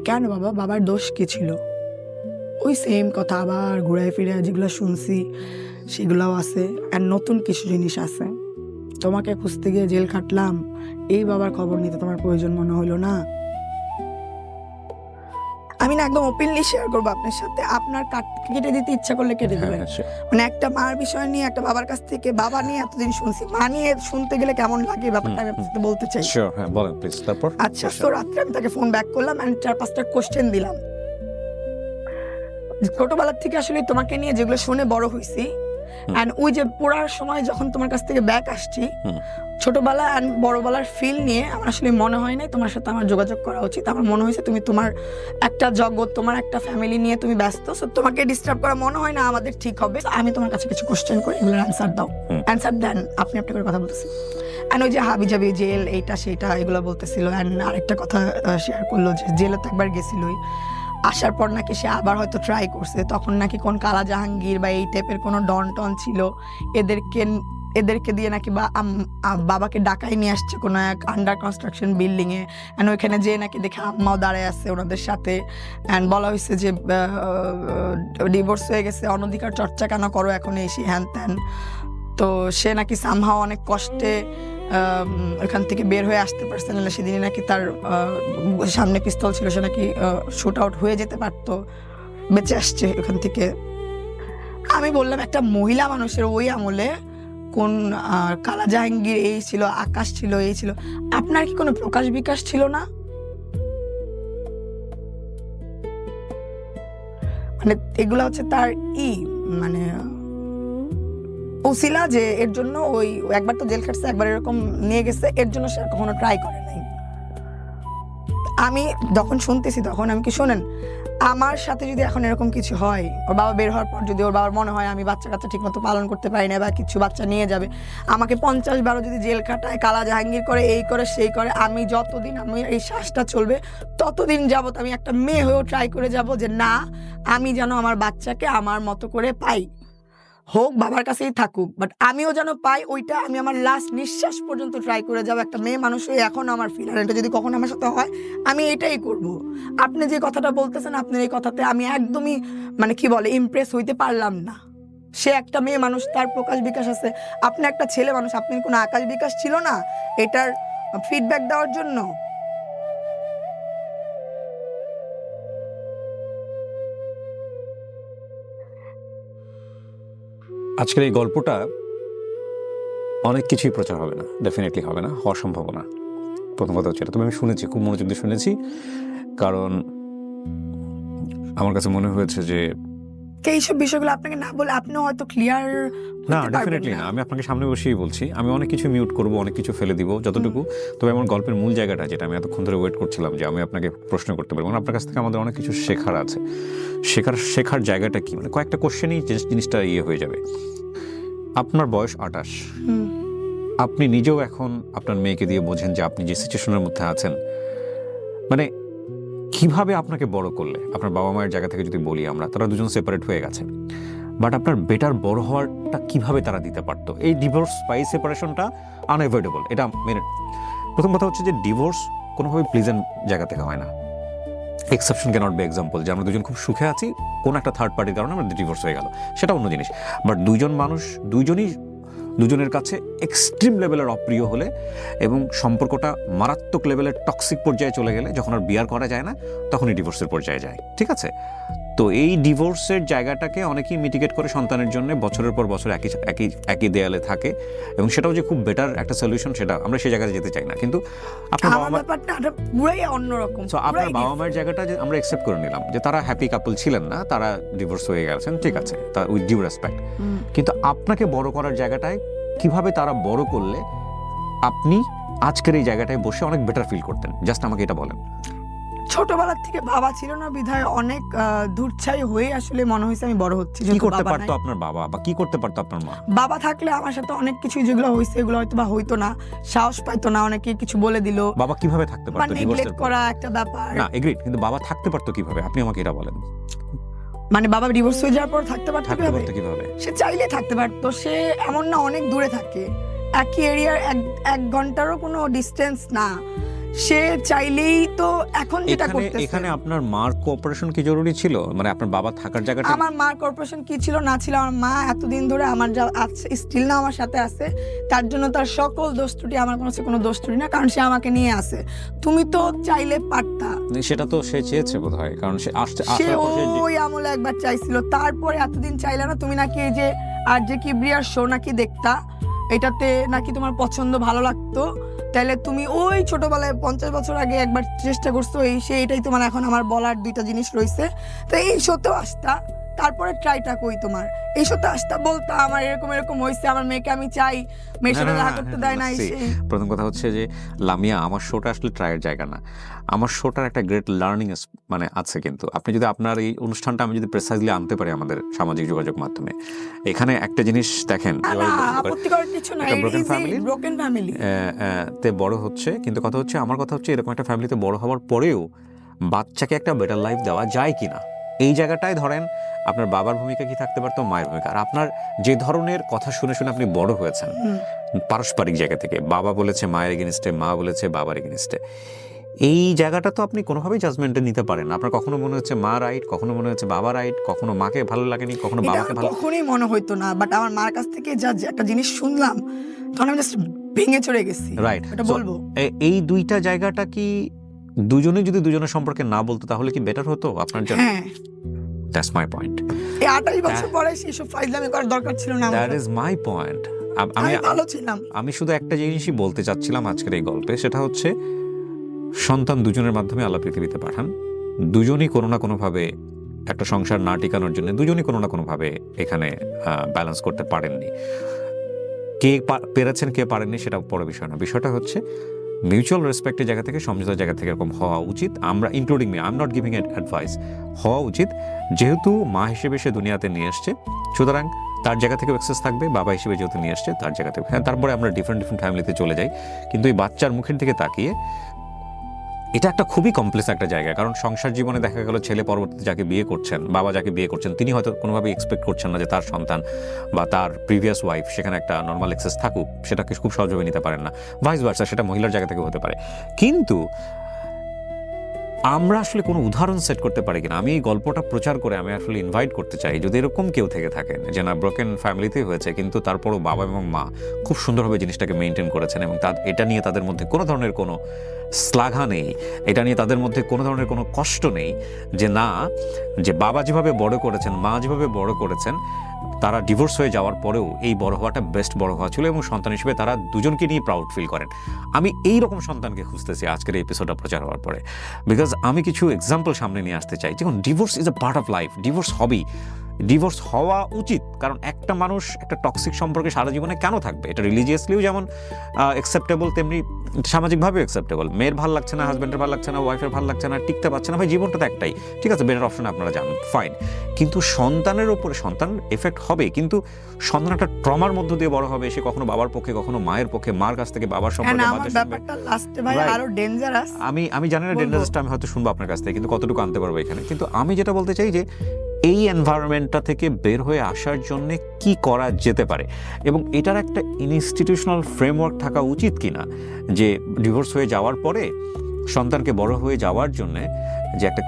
কেন বাবা, বাবার দোষ কি ছিল? ওই সেম কথা আবার ঘুরায় ফিরে যেগুলো শুনছি সেগুলোও আছে, আর নতুন কিছু জিনিস আছে। তোমাকে খুঁজতে গিয়ে জেল খাটলাম, এই বাবার খবর নিতে তোমার প্রয়োজন মনে হলো না? আমি না একদম ওপেনলি শেয়ার করবো আপনার সাথে, আপনার কেটে দিতে ইচ্ছা করলে কেটে দেবেন। মানে একটা মার বিষয় নিয়ে, একটা বাবার কাছ থেকে, বাবা নিয়ে এতদিন শুনছি, মা নিয়ে শুনতে গেলে কেমন লাগে ব্যাপারটা আমি আপনাকে বলতে চাই। বলেন প্লিজ। তারপর আচ্ছা, তো রাত্রে আমি তাকে ফোন ব্যাক করলাম এন্ড 4-5টা কোশ্চেন দিলাম। ছোটবেলার থেকে আসলে তোমাকে নিয়ে যেগুলো শুনে বড় হয়েছি, এন্ড ওই যে পড়ার সময় যখন তোমার কাছ থেকে ব্যাক আসছি, ছোটবেলা এন্ড বড়বেলার ফিল নিয়ে আমার আসলে মনে হয় নাই তোমার সাথে আমার যোগাযোগ করা উচিত। আমার মনে হয়েছে তুমি তোমার একটা জগৎ, তোমার একটা ফ্যামিলি নিয়ে তুমি ব্যস্ত, সো তোমাকে ডিস্টার্ব করা মনে হয় না আমাদের ঠিক হবে। আমি তোমার কাছে কিছু কোশ্চেন করি, এগুলোর অ্যান্সার দাও, অ্যান্সার দেন, আপনি করে কথা বলতেছি। এন্ড ওই যে হাবি জাবি জেল এইটা সেটা এগুলো বলতেছিল। এন্ড আরেকটা কথা শেয়ার করলো যে জেলে তো একবার গেছিলই, আসার পর নাকি সে আবার হয়তো ট্রাই করছে, তখন নাকি কোন কালা জাহাঙ্গীর বা এই টাইপের কোনো ডন টন ছিল, এদেরকে দিয়ে নাকি বাবাকে ডাকাই নিয়ে আসছে কোনো এক আন্ডার কনস্ট্রাকশন বিল্ডিং এ। এন্ড ওইখানে যেয়ে নাকি দেখে আম্মাও দাঁড়ায় আছে ওনাদের সাথে, এন্ড বলা হয়েছে যে ডিভোর্স হয়ে গেছে, অনধিকার চর্চা কেন করো এখন এসে, হ্যান ত্যান। তো সে নাকি সামহাও অনেক কষ্টে ওখান থেকে বের হয়ে আসতে পারছে, না সেদিনই নাকি তার সামনে পিস্তল ছিল, সে নাকি শুট আউট হয়ে যেতে পারতো, বেঁচে আসছে ওখান থেকে। আমি বললাম একটা মহিলা মানুষের ওই আমলে কোন কালা জাহাঙ্গীর এই ছিল, আকাশ ছিল, এই ছিল, আপনার কি কোনো প্রকাশ বিকাশ ছিল না? মানে এগুলা হচ্ছে তার মানে উসিলা, যে এর জন্য ওই একবার তো জেল খাটছে, একবার এরকম নিয়ে গেছে, এর জন্য সে কখনো ট্রাই করে নাই। আমি যখন শুনতেছি তখন আমি কি, শোনেন, আমার সাথে যদি এখন এরকম কিছু হয়, ওর বাবা বের হওয়ার পর যদি ওর বাবার মনে হয় আমি বাচ্চা কাচ্চা ঠিক মতো পালন করতে পারি না বা কিছু বাচ্চা নিয়ে যাবে, আমাকে 50 বার যদি জেল কাটায়, কালা জাহাঙ্গীর করে, এই করে সেই করে, আমি যতদিন আমি এই শ্বাসটা চলবে ততদিন যাবত আমি একটা মেয়ে হয়েও ট্রাই করে যাব যে না, আমি যেন আমার বাচ্চাকে আমার মতো করে পাই, হোক বাবার কাছেই থাকুক, বাট আমিও যেন পাই ওইটা। আমি আমার লাস্ট নিঃশ্বাস পর্যন্ত ট্রাই করে যাবো। একটা মেয়ে মানুষ হয়ে এখন আমার ফিল, আর এটা যদি কখনো আমার সাথে হয় আমি এটাই করব। আপনি যে কথাটা বলতেছেন, আপনার এই কথাতে আমি একদমই মানে কি বলে ইমপ্রেস হইতে পারলাম না। সে একটা মেয়ে মানুষ, তার প্রকাশ বিকাশ আছে, আপনি একটা ছেলে মানুষ, আপনার কোনো আকাশ বিকাশ ছিল না এটার ফিডব্যাক দেওয়ার জন্য? আজকের এই গল্পটা অনেক কিছুই প্রচার হবে না, ডেফিনেটলি হবে না, হওয়ার সম্ভাবনা। প্রথম কথা হচ্ছে এটা, তবে আমি শুনেছি, খুব মনোযোগ দিয়ে শুনেছি, কারণ আমার কাছে মনে হয়েছে যে এইসব বিষয়গুলো আপনাকে না বলে আপনিও হয়তো ক্লিয়ার না, ডেফিনেটলি না। আমি আপনাকে সামনে বসেই বলছি, আমি অনেক কিছু মিউট করব, অনেক কিছু ফেলে দিব যতটুকু। তবে আমার গল্পের মূল জায়গাটা, যেটা আমি এতক্ষণ ধরে ওয়েট করছিলাম যে আমি আপনাকে প্রশ্ন করতে পারবো, আপনার কাছ থেকে আমাদের অনেক কিছু শেখার আছে। শেখার জায়গাটা কি, মানে কয়েকটা কোশ্চেনই জিনিসটা হয়ে যাবে। আপনার বয়স 28, আপনি নিজেও এখন আপনার মেয়েকে দিয়ে বোঝেন যে আপনি যে সিচুয়েশনের মধ্যে আছেন, মানে কিভাবে আপনাকে বড় করলে, আপনার বাবা মায়ের জায়গা থেকে যদি বলি আমরা, তারা দুজন সেপারেট হয়ে গেছে, বাট আপনার বেটার বড় হওয়ারটা কিভাবে তারা দিতে পারতো। এই ডিভোর্স বা এই সেপারেশনটা আনএভয়েডেবল, এটা মেনে। প্রথম কথা হচ্ছে যে ডিভোর্স কোনোভাবে প্লিজেন্ট জায়গা থেকে হয় না। এক্সেপশন ক্যানট বি এক্সাম্পল, যে আমরা দুজন খুব সুখে আছি, কোন একটা থার্ড পার্টির কারণে আমাদের ডিভোর্স হয়ে গেল, সেটা অন্য জিনিস। বাট দুইজন মানুষ দুজনের কাছে এক্সট্রিম লেভেলের অপ্রিয় হলে এবং সম্পর্কটা মারাত্মক লেভেলের টক্সিক পর্যায়ে চলে গেলে, যখন আর বিয়ার করা যায় না, তখনই ডিভোর্সের পর্যায়ে যায়, ঠিক আছে? তো এই ডিভোর্সের জায়গাটাকে অনেকেই মিটিগেট করে সন্তানের জন্য বছরের পর বছর একই দেয়ালে থাকে, এবং সেটাও যে খুব বেটার একটা সলিউশন সেটা আমরা সেই জায়গায় যেতে চাই না। কিন্তু আপনার বাবা মা পুরাই অন্যরকম, আপনার বাবা মায়ের জায়গাটা যে আমরা অ্যাকসেপ্ট করে নিলাম যে তারা হ্যাপি কাপল ছিলেন না, তারা ডিভোর্স হয়ে গেছেন, ঠিক আছে, তা উইথ ডিউ রেসপেক্ট। কিন্তু আপনাকে বড় করার জায়গাটায় কিভাবে তারা বড় করলে আপনি আজকের এই জায়গাটায় বসে অনেক বেটার ফিল করতেন, জাস্ট আমাকে এটা বলেন। ছোটবেলার থেকে বাবা ছিল না বিধায় অনেক দূরছাই হয়ে আসলে মনে হয়েছে আমি বড় হচ্ছি। কি করতে পারতো আপনার বাবা বা কি করতে পারতো আপনার মা? বাবা থাকলে আমার সাথে অনেক কিছু যেগুলো হয়েছে এগুলো হয়তো বা হইতো না, সাহস পাইতো না, অনেকে কিছু বলে দিল। বাবা কিভাবে থাকতে পারতো ডিভোর্সের পর? করা একটা ব্যাপার না এগ্রিড, কিন্তু বাবা থাকতে পারতো কিভাবে আপনি আমাকে এটা বলেন। মানে বাবা ডিভোর্স হয়ে যাওয়ার পর থাকতে পারতো কিভাবে? সে চাইলে থাকতে পারতো, সে এমন না অনেক দূরে থাকে, একই এরিয়ার 1 ঘন্টারও কোনো ডিস্টেন্স না, সে চাইলেই তো এখন যেটা করতেছে। এখানে আপনার মার কোঅপারেশন কি জরুরি ছিল? মানে আপনার বাবা থাকার জায়গাটা, আমার মার কোঅপারেশন কি ছিল না ছিল, আমার মা এতদিন ধরে আমার যা আছে স্টিল না আমার সাথে আছে, তার জন্য তার সকল দোষ ত্রুটি আমার কোনো দোষ ত্রুটি না, কারণ সে আমাকে নিয়ে আসে। তুমি তো চাইলে পারতা, সেটা তো সে চেয়েছে বোধহয়, কারণ সে ওই আমলে একবার চাইছিল, তারপরে এতদিন চাইলে না। তুমি নাকি এই যে আর যে কিবরিয়ার শো নাকি দেখতা, এটাতে নাকি তোমার পছন্দ ভালো লাগতো, তাহলে তুমি ওই ছোটবেলায় 50 বছর আগে একবার চেষ্টা করছো, এটাই তোমার এখন আমার বলার 2টা জিনিস রয়েছে। তো এই শোতেও আসতা, তারপরে ট্রাইটা কই তোমার, এই শোতে আসতা, বলতা আমার এরকম হয়েছে, আমার মেয়েকে আমি চাই, মেয়ের সাথে দেখা করতে দেয় না। প্রথম কথা হচ্ছে যে লামিয়া, আমার শোটা আসলে ট্রায়ের জায়গা না, আমার শোটার একটা গ্রেট লার্নিং মানে আছে। কিন্তু আপনি যদি আপনার এই অনুষ্ঠানটা আমি যদি প্রেসাইজলি আনতে পারি আমাদের সামাজিক যোগাযোগ মাধ্যমে, এখানে একটা জিনিস দেখেন, ব্রোকেন ফ্যামিলি তে বড় হচ্ছে, কিন্তু কথা হচ্ছে আমার কথা হচ্ছে এরকম একটা ফ্যামিলিতে বড় হওয়ার পরেও বাচ্চাকে একটা বেটার লাইফ দেওয়া যায় কিনা, এই জায়গাটায় ধরেন আপনার বাবার ভূমিকা কি থাকতে পারতো, মায়ের ভূমিকা। আর আপনার যে ধরনের কথা শুনে শুনে আপনি বড় হয়েছেন পারস্পরিক জায়গা থেকে, বাবা বলেছে মায়ের এগেনিস্টে, মা বলেছে বাবার এগেনিস্টে, এই জায়গাটা তো আপনি কোনোভাবেই জাজমেন্টে নিতে পারেন না। আপনার কখনো মনে হচ্ছে মা রাইট, কখনো মনে হচ্ছে বাবা রাইট, কখনো মাকে ভালো লাগেনি, কখনো বাবাকে ভালো, কখনোই মনে হইতো না। বাট আমার মার কাছ থেকে যা একটা জিনিস শুনলাম তখন আমি জাস্ট ভেঙে চড়ে গেছি, রাইট। এটা বলবো এই দুইটা জায়গাটা কি দুজনে যদি দুজনের সম্পর্কে না বলতো তাহলে কি বেটার হতো আপনার জন্য? হ্যাঁ, দ্যাটস মাই পয়েন্ট। এই 28 বছর পরে সেসব ফাইজলামি করার দরকার ছিল না। That is my point. আমি ভালো ছিলাম। আমি শুধু একটা জিনিসই বলতে চাচ্ছিলাম আজকের এই গল্পে, সেটা হচ্ছে সন্তান দুজনের মাধ্যমে আল্লাহ পৃথিবীতে পাঠান, দুজনই কোনো না কোনোভাবে একটা সংসার না টিকানোর জন্য দুজনই কোনো না কোনোভাবে এখানে ব্যালেন্স করতে পারেননি। কে পেরেছেন কে পারেননি সেটা বড় বিষয় না, বিষয়টা হচ্ছে মিউচুয়াল রেসপেক্টের জায়গা থেকে, সমঝোতার জায়গা থেকে এরকম হওয়া উচিত। আমরা including me, I am not giving advice, হওয়া উচিত। যেহেতু মা হিসেবে সে দুনিয়াতে নিয়ে এসছে, সুতরাং তার জায়গা থেকে অ্যাক্সেস থাকবে, বাবা হিসেবে যেহেতু নিয়ে এসছে তার জায়গা থেকে। হ্যাঁ, তারপরে আমরা ডিফারেন্ট ফ্যামিলিতে চলে যাই, কিন্তু এই বাচ্চার মুখের দিকে তাকিয়ে এটা একটা খুবই কমপ্লেক্স একটা জায়গা। কারণ সংসার জীবনে দেখা গেল ছেলে পরবর্তীতে যাকে বিয়ে করছেন, বাবা যাকে বিয়ে করছেন, তিনি হয়তো কোনোভাবেই এক্সপেক্ট করছেন না যে তার সন্তান বা তার প্রিভিয়াস ওয়াইফ সেখানে একটা নর্মাল অ্যাক্সেস থাকুক, সেটাকে খুব সহজভাবে নিতে পারেন না, ভাইস ভার্সা, সেটা মহিলার জায়গা থেকে হতে পারে। কিন্তু আমরা আসলে কোনো উদাহরণ সেট করতে পারি কিনা, আমি এই গল্পটা প্রচার করে আমি আসলে ইনভাইট করতে চাই, যদি এরকম কেউ থেকে থাকেন যে না ব্রোকেন ফ্যামিলিতেই হয়েছে কিন্তু তারপরও বাবা এবং মা খুব সুন্দরভাবে জিনিসটাকে মেনটেন করেছেন, এবং এটা নিয়ে তাদের মধ্যে কোনো ধরনের কোনো শ্লাঘা নেই, এটা নিয়ে তাদের মধ্যে কোনো ধরনের কোনো কষ্ট নেই, যে না, যে বাবা যেভাবে বড় করেছেন, মা যেভাবে বড় করেছেন, তারা ডিভোর্স হয়ে যাওয়ার পরেও এই বড় হওয়াটা বেস্ট বড় হওয়া ছিল, এবং সন্তান হিসেবে তারা দুজনকে নিয়ে প্রাউড ফিল করেন। আমি এই রকম সন্তানকে খুঁজতেছি আজকের এই এপিসোডটা প্রচার হওয়ার পরে, বিকজ আমি কিছু এক্সাম্পল সামনে নিয়ে আসতে চাই। দেখুন, divorce is a part of life, divorce হবেই, ডিভোর্স হওয়া উচিত। কারণ একটা মানুষ একটা টক্সিক সম্পর্কে সারা জীবনে কেন থাকবে? এটা রিলিজিয়াসলিও যেমন অ্যাকসেপ্টেবল, তেমনি সামাজিকভাবেও অ্যাকসেপ্টেবল। মেয়ের ভালো লাগছে না, হাজব্যান্ডের ভালো লাগছে না, ওয়াইফের ভালো লাগছে না, টিকতে পারছে না, ভাই জীবনটা তো একটাই, ঠিক আছে, বেটার অপশন আপনারা জানেন, ফাইন। কিন্তু সন্তানের ওপরে সন্তান এফেক্ট হবে, কিন্তু সন্তান একটা ট্রমার মধ্য দিয়ে বড় হবে, সে কখনো বাবার পক্ষে, কখনো মায়ের পক্ষে, মার কাছ থেকে বাবার সম্পর্কে। আমি জানি না ডেঞ্জারাসটা আমি হয়তো শুনবো আপনার কাছ থেকে, কিন্তু কতটুকু আনতে পারবো এখানে। কিন্তু আমি যেটা বলতে চাই যে এই এনভায়রনমেন্টটা থেকে বের হয়ে আসার জন্য কি করা যেতে পারে, এবং এটার একটা ইনস্টিটিউশনাল ফ্রেমওয়ার্ক থাকা উচিত কিনা, যে ডিভোর্স হয়ে যাওয়ার পরে সন্তানকে বড় হয়ে যাওয়ার জন্য যে একটা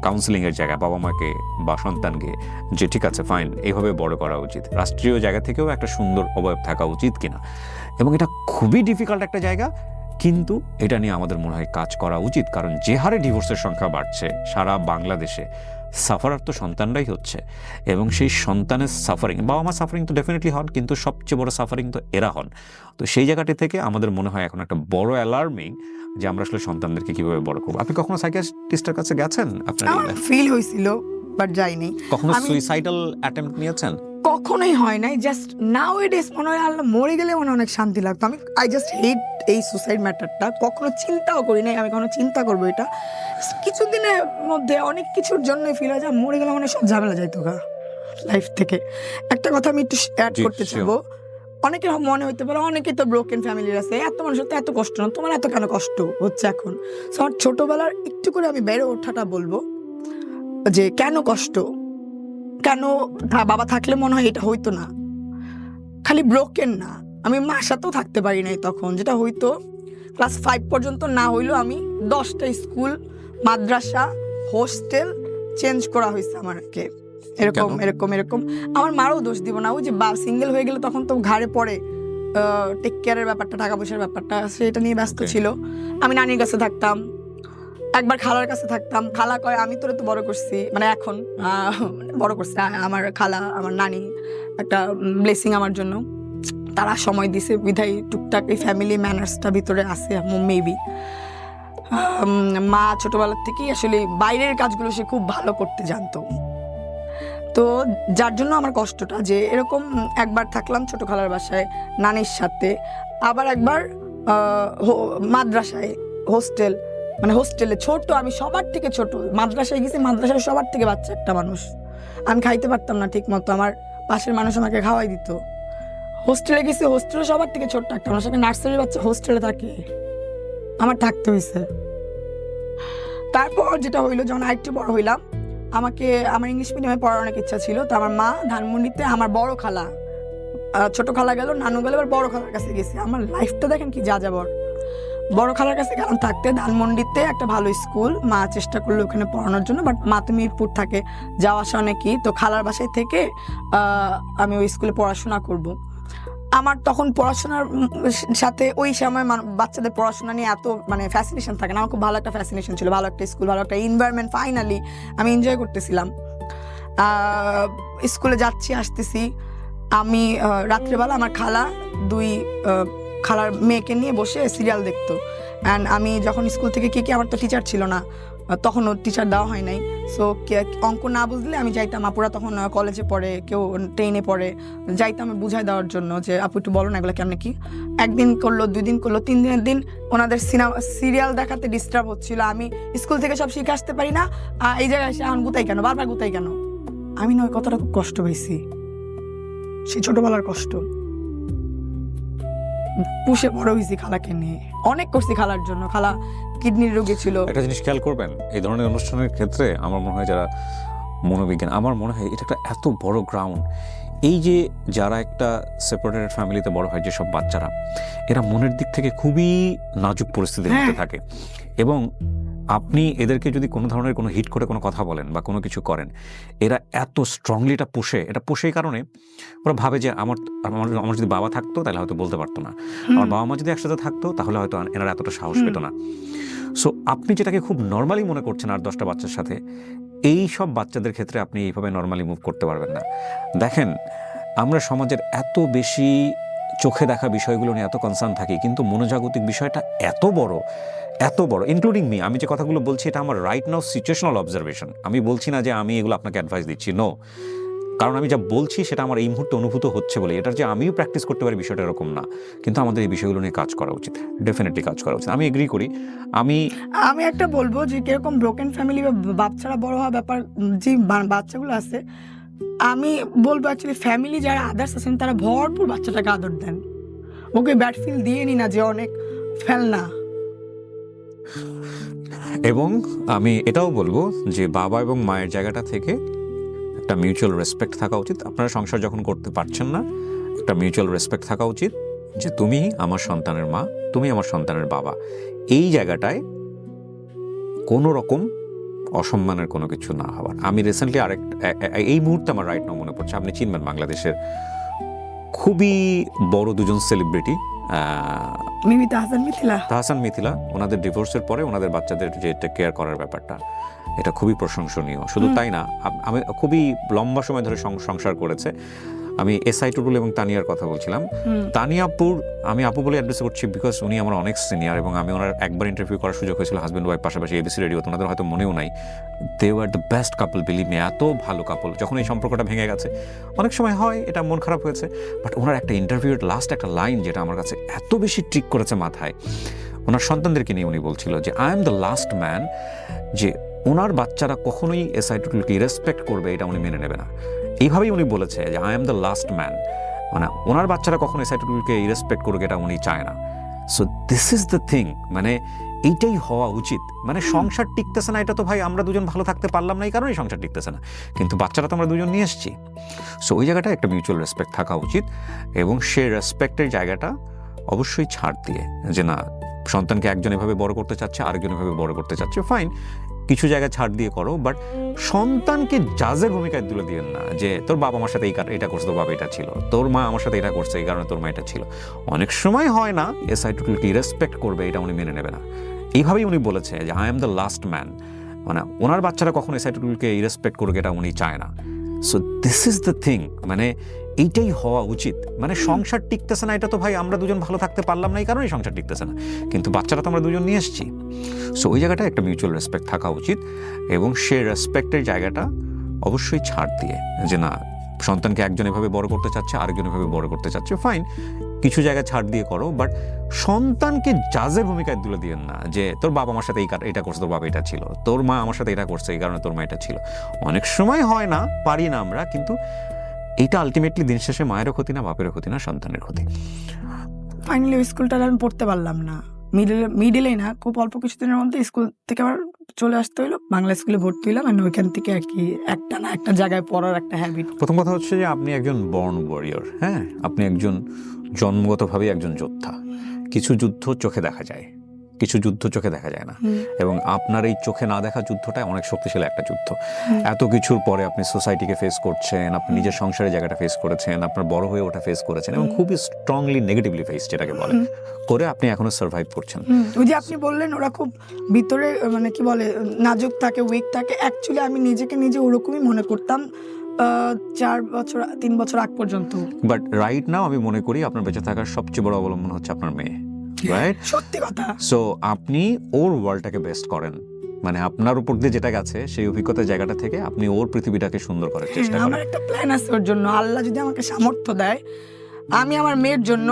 কাউন্সিলিংয়ের জায়গা বাবা মাকে বা সন্তানকে, যে ঠিক আছে ফাইন এইভাবে বড় করা উচিত, রাষ্ট্রীয় জায়গা থেকেও একটা সুন্দর অবয়ব থাকা উচিত কিনা। এবং এটা খুবই ডিফিকাল্ট একটা জায়গা, কিন্তু এটা নিয়ে আমাদের মনে হয় কাজ করা উচিত, কারণ যে হারে ডিভোর্সের সংখ্যা বাড়ছে সারা বাংলাদেশে, সাফারার তো সন্তানরাই হচ্ছে, এবং সেই সন্তানের সাফারিং, বাবা মা সাফারিং তো ডেফিনেটলি হন, কিন্তু সবচেয়ে বড় সাফারিং তো এরা হন। তো সেই জায়গাটি থেকে আমাদের মনে হয় এখন একটা বড় অ্যালার্মিং যে আমরা আসলে সন্তানদেরকে কিভাবে বড় করবো। আপনি কখনো সাইকিয়াট্রিস্টের কাছে গেছেন? আপনার ফিল হয়েছিল বাট যাইনি। কখনো সুইসাইডাল অ্যাটেম্প্ট নিয়েছেন? কখনোই হয় নাই। জাস্ট নাও ইট ইজ মনে হয় আল্লাহ মরে গেলে মনে অনেক শান্তি লাগতো। আই জাস্ট হেট এই সুসাইড ম্যাটারটা। কখনো চিন্তাও করি নাই আমি কখনো চিন্তা করবো এটা। কিছুদিনের মধ্যে অনেক কিছুর জন্য ফিল হয় যে মরে গেলে মানে সব ঝামেলা যাইতো গা লাইফ থেকে। একটা কথা আমি একটু অ্যাড করতে চাইবো, অনেকের মনে হইতে পারে অনেকে তো ব্রোকেন ফ্যামিলির আছে, এত মানুষের তো এত কষ্ট না, তোমার এত কেন কষ্ট হচ্ছে এখন? সো আমার ছোটবেলার একটু করে আমি বেড়ে ওঠাটা বলবো যে কেন কষ্ট, কেন বাবা থাকলে মনে হয় এটা হইতো না। খালি ব্রোকেন না, আমি মার সাথেও থাকতে পারি নাই তখন। যেটা হইতো ক্লাস 5 পর্যন্ত না হইলেও আমি 10টা স্কুল, মাদ্রাসা, হোস্টেল চেঞ্জ করা হয়েছে আমাকে। এরকম এরকম এরকম আমার মারও দোষ দিব না। ওই যে সিঙ্গেল হয়ে গেলে তখন তো ঘাড়ে পড়ে টেক কেয়ারের ব্যাপারটা, টাকা পয়সার ব্যাপারটা, সেটা নিয়ে ব্যস্ত ছিল। আমি নানির কাছে থাকতাম, একবার খালার কাছে থাকতাম। খালা কয় আমি তোরে তো বড় করছি, মানে এখন বড় করছে আমার খালা, আমার নানি একটা ব্লেসিং আমার জন্য। তারা সময় দিছে বিধায় টুকটাক এই ফ্যামিলি ম্যানার্সটা ভিতরে আছে মেবি। মা ছোটবেলার থেকেই আসলে বাইরের কাজগুলো সে খুব ভালো করতে জানতো। তো যার জন্য আমার কষ্টটা যে এরকম একবার থাকলাম ছোট খালার বাসায় নানির সাথে, আবার একবার মাদ্রাসায় হোস্টেল, মানে হোস্টেলে ছোট, আমি সবার থেকে ছোট। মাদ্রাসায় গেছি, মাদ্রাসায় সবার থেকে বাচ্চা একটা মানুষ, আমি খাইতে পারতাম না ঠিক মতো, আমার পাশের মানুষ আমাকে খাওয়াই দিত। হোস্টেলে গেছি, হোস্টেলে সবার থেকে ছোট্ট একটা মানুষ, নার্সারির বাচ্চা হোস্টেলে থাকে, আমার থাকতে হয়েছে। তারপর যেটা হইলো, যখন আরেকটু বড় হইলাম, আমাকে আমার ইংলিশ মিডিয়ামে পড়ার অনেক ইচ্ছা ছিল। তো আমার মা ধানমন্ডিতে, আমার বড় খালা, ছোট খালা গেল, নানু গেল, এবার বড় খালার কাছে গেছি। আমার লাইফটা দেখেন কি যা যাবর। বড় খালার কাছে গেলাম থাকতে ধানমন্ডিতে, একটা ভালো স্কুল। মা চেষ্টা করলো ওখানে পড়ানোর জন্য, বাট মা তো মিরপুর থাকে, যাওয়া আসা অনেকই। তো খালার বাসায় থেকে আমি ওই স্কুলে পড়াশোনা করব। আমার তখন পড়াশোনার সাথে ওই সময় বাচ্চাদের পড়াশোনা নিয়ে এত মানে ফ্যাসিনেশন থাকে না। আমার খুব ভালো একটা ফ্যাসিনেশন ছিল, ভালো একটা স্কুল, ভালো একটা এনভায়রনমেন্ট, ফাইনালি আমি এনজয় করতেছিলাম। স্কুলে যাচ্ছি আসতেছি, আমি রাত্রেবেলা আমার খালা দুই খালার মেয়েকে নিয়ে বসে সিরিয়াল দেখতো। অ্যান্ড আমি যখন স্কুল থেকে কি আমার তো টিচার ছিল না তখনও, টিচার দেওয়া হয় নাই। সো অঙ্ক না বুঝলে আমি যাইতাম, আপুরা তখন কলেজে পড়ে, কেউ 10-এ পড়ে, যাইতাম আমি বুঝাই দেওয়ার জন্য যে আপু একটু বলো না এগুলো কেমন কি। একদিন করলো, 2 দিন করলো, 3 দিনের দিন ওনাদের সিরিয়াল দেখাতে ডিস্টার্ব হচ্ছিল। আমি স্কুল থেকে সব শিখে আসতে পারি না, এই জায়গায় এসে এখন গুতাই কেন, বারবার গুতাই কেন। আমি না ওই কথাটা খুব কষ্ট পেয়েছি, সেই ছোটবেলার কষ্ট। পুষে বড় হয়েছি খালাকে নিয়ে, অনেক করছি খালার জন্য। খালা কিডনির রোগী ছিল। একটা জিনিস খেয়াল করবেন, এই ধরনের অনুষ্ঠানের ক্ষেত্রে আমার মনে হয় যারা মনোবিজ্ঞান, আমার মনে হয় এটা একটা এত বড় গ্রাউন্ড। এই যে যারা একটা সেপারেটেড ফ্যামিলিতে বড় হয়, যেসব বাচ্চারা, এরা মনের দিক থেকে খুবই নাজুক পরিস্থিতির মধ্যে থাকে, এবং আপনি এদেরকে যদি কোনো ধরনের কোনো হিট করে কোনো কথা বলেন বা কোনো কিছু করেন, এরা এত স্ট্রংলি এটা পোষে এই কারণে ওরা ভাবে যে আমার যদি বাবা থাকতো তাহলে হয়তো বলতে পারতো না, আমার বাবা মা যদি একসাথে থাকতো তাহলে হয়তো এনারা এতটা সাহস পেত না। সো আপনি যেটাকে খুব নর্মালি মনে করছেন 8-10টা বাচ্চার সাথে, এই সব বাচ্চাদের ক্ষেত্রে আপনি এইভাবে নর্মালি মুভ করতে পারবেন না। দেখেন, আমরা সমাজের এত বেশি চোখে দেখা বিষয়গুলো নিয়ে এত কনসার্ন থাকি, কিন্তু মনোজাগতিক বিষয়টা এত বড়, ইনক্লুডিং মি। আমি যে কথাগুলো বলছি এটা আমার রাইট নাও সিচুয়েশনাল অবজারভেশন। আমি বলছি না যে আমি এগুলো আপনাকে অ্যাডভাইস দিচ্ছি, নো। কারণ আমি যা বলছি সেটা আমার এই মুহূর্তে অনুভূত হচ্ছে বলে। এটার যে আমিও প্র্যাকটিস করতে পারি বিষয়টা এরকম না, কিন্তু আমাদের এই বিষয়গুলো নিয়ে কাজ করা উচিত, ডেফিনেটলি কাজ করা উচিত। আমি এগ্রি করি। আমি একটা বলবো যে কিরকম ব্রোকেন ফ্যামিলি বা বাচ্চারা বড় হওয়া ব্যাপার, যে বাচ্চাগুলো আছে, আমি বলবো অ্যাকচুয়ালি ফ্যামিলি যারা আদার্স আছেন তারা ভরপুর বাচ্চাটাকে আদর দেন, ওকে ব্যাড ফিল দিয়ে নি না যে অনেক ফেলনা। এবং আমি এটাও বলবো যে বাবা এবং মায়ের জায়গাটা থেকে একটা মিউচুয়াল রেসপেক্ট থাকা উচিত। আপনারা সংসার যখন করতে পারছেন না, একটা মিউচুয়াল রেসপেক্ট থাকা উচিত যে তুমি আমার সন্তানের মা, তুমি আমার সন্তানের বাবা। এই জায়গাটায় কোনো রকম অসম্মানের কোনো কিছু না হওয়ার। আমি রিসেন্টলি এই মুহূর্তে আমার রাইট নাও মনে পড়ছে, আপনি চিনবেন বাংলাদেশের খুবই বড় 2জন সেলিব্রিটি, মিমি তাহসান মিথিলা ওনাদের ডিভোর্সের পরে ওনাদের বাচ্চাদের যে টেক কেয়ার করার ব্যাপারটা, এটা খুবই প্রশংসনীয়। শুধু তাই না, আমি খুবই লম্বা সময় ধরে সংসার করেছে। আমি এসআই টুটুল এবং তানিয়ার কথা বলছিলাম। তানিয়াপুর আমি আপু বলে অ্যাড্রেস করছি বিকজ উনি আমার অনেক সিনিয়র, এবং আমি ওনার একবার ইন্টারভিউ করার সুযোগ হয়েছিল হাজব্যান্ড ওয়াইফ পাশাপাশি এবিসি রেডিও। ওনাদের হয়তো মনেও নাই, they were the best couple, believe me, এত ভালো কাপল। যখন এই সম্পর্কটা ভেঙে গেছে, অনেক সময় হয় এটা মন খারাপ হয়েছে, বাট ওনার একটা ইন্টারভিউর লাস্ট একটা লাইন যেটা আমার কাছে এত বেশি ট্রিক করেছে মাথায়, ওনার সন্তানদেরকে নিয়ে উনি বলছিল যে I am the last man, যে ওনার বাচ্চারা কখনোই এসআই টুটুলকে রেসপেক্ট করবে এটা উনি মেনে নেবে না। এইভাবেই উনি বলেছে যে I am the last man, মানে ওনার বাচ্চারা কখনো এসআই টুটুলকে রেসপেক্ট করবে এটা উনি চায় না। So this is the thing, মানে এইটাই হওয়া উচিত। মানে সংসার টিকতেছে না, এটা তো ভাই আমরা দুজন ভালো থাকতে পারলাম না, এই কারণেই সংসার টিকতেছে না, কিন্তু বাচ্চারা তো আমরা দুজন নিয়ে এসেছি। সো ওই জায়গাটা একটা মিউচুয়াল রেসপেক্ট থাকা উচিত, এবং সেই রেসপেক্টের জায়গাটা অবশ্যই ছাড় দিয়ে, যে না সন্তানকে একজন এভাবে বড় করতে চাচ্ছে, আরেকজন এভাবে বড় করতে চাচ্ছে, ফাইন, কিছু জায়গায় ছাড় দিয়ে করো, বাট সন্তানকে জাজের ভূমিকায় তুলে দিয়েন না যে তোর বাবা আমার সাথে এটা করছে, তোর বাবা এটা ছিল, তোর মা আমার সাথে এটা করছে এই কারণে তোর মা এটা ছিল। অনেক সময় হয় না এসআই টুটুলকে রেসপেক্ট করবে এটা উনি মেনে নেবে না। এইভাবেই উনি বলেছে যে I am the last man, মানে ওনার বাচ্চারা কখনো এসআই টুটুলকে রেসপেক্ট করবে এটা উনি চায় না। So this is the thing, মানে এইটাই হওয়া উচিত। মানে সংসার টিকতেছে না, এটা তো ভাই আমরা দুজন ভালো থাকতে পারলাম না, এই কারণেই সংসার টিকতেছে না, কিন্তু বাচ্চারা তো আমরা দুজন নিয়ে এসেছি। সো ওই জায়গাটা একটা মিউচুয়াল রেসপেক্ট থাকা উচিত, এবং সে রেসপেক্টের জায়গাটা অবশ্যই ছাড় দিয়ে, যে না সন্তানকে একজন এভাবে বড় করতে চাচ্ছে, আরেকজন এভাবে বড় করতে চাচ্ছে, ফাইন, কিছু জায়গায় ছাড় দিয়ে করো, বাট সন্তানকে জাজের ভূমিকায় তুলে দিয়েন না যে তোর বাবা আমার সাথে এটা করছে, তোর বাবা এটা ছিল, তোর মা আমার সাথে এটা করছে এই কারণে তোর মা এটা ছিল। অনেক সময় হয় না, পারি না আমরা, কিন্তু এইটা আলটিমেটলি দিন শেষে মায়েরও ক্ষতি না, বাপেরও ক্ষতি না, সন্তানের ক্ষতি। ফাইনালি ওই স্কুলটা আমি পড়তে পারলাম না, মিডিলে না, খুব অল্প কিছুদিনের মধ্যে স্কুল থেকে আবার চলে আসতে হইলো, বাংলা স্কুলে ভর্তি হইলাম, আর ওইখান থেকে আর কি একটা জায়গায় পড়ার একটা হ্যাবিট। প্রথম কথা হচ্ছে যে আপনি একজন বর্ন ওয়ারিয়র, হ্যাঁ, আপনি একজন জন্মগতভাবে একজন যোদ্ধা। কিছু যুদ্ধ চোখে দেখা যায়, কিছু যুদ্ধ চোখে দেখা যায় না, এবং আপনার এই চোখে না দেখা যুদ্ধটা অনেক শক্তিশালী একটা যুদ্ধ। এত কিছুর পরে আপনি সোসাইটিকে ফেস করছেন, আপনি নিজের সংসারের জায়গাটা ফেস করেছেন, আপনার বড় হয়ে ওটা ফেস করেছেন, এবং খুবই স্ট্রংলি নেগেটিভলি ফেস যেটাকে বলে করে আপনি এখনো সার্ভাইভ করছেন। ওই যে আপনি বললেন ওরা খুব ভিতরে মানে কি বলে নাজুক থাকে, উইক থাকে, অ্যাকচুয়ালি আমি নিজেকে নিজে ওরকমই মনে করতাম 3 বছর আগ পর্যন্ত। বাট রাইট নাও আমি মনে করি আপনার বেঁচে থাকার সবচেয়ে বড় অবলম্বন হচ্ছে আপনার মেয়ে, রাইট? সত্যি কথা। সো আপনি ওর ওয়ার্ল্ডটাকে বেস্ট করেন, মানে আপনার উপর দিয়ে যেটা গেছে সেই অভিজ্ঞতার জায়গাটা থেকে আপনি ওর পৃথিবীটাকে সুন্দর করার চেষ্টা করেন। আমার একটা প্ল্যান আছে ওর জন্য, আল্লাহ যদি আমাকে সামর্থ্য দেয়, আমি আমার মেয়ের জন্য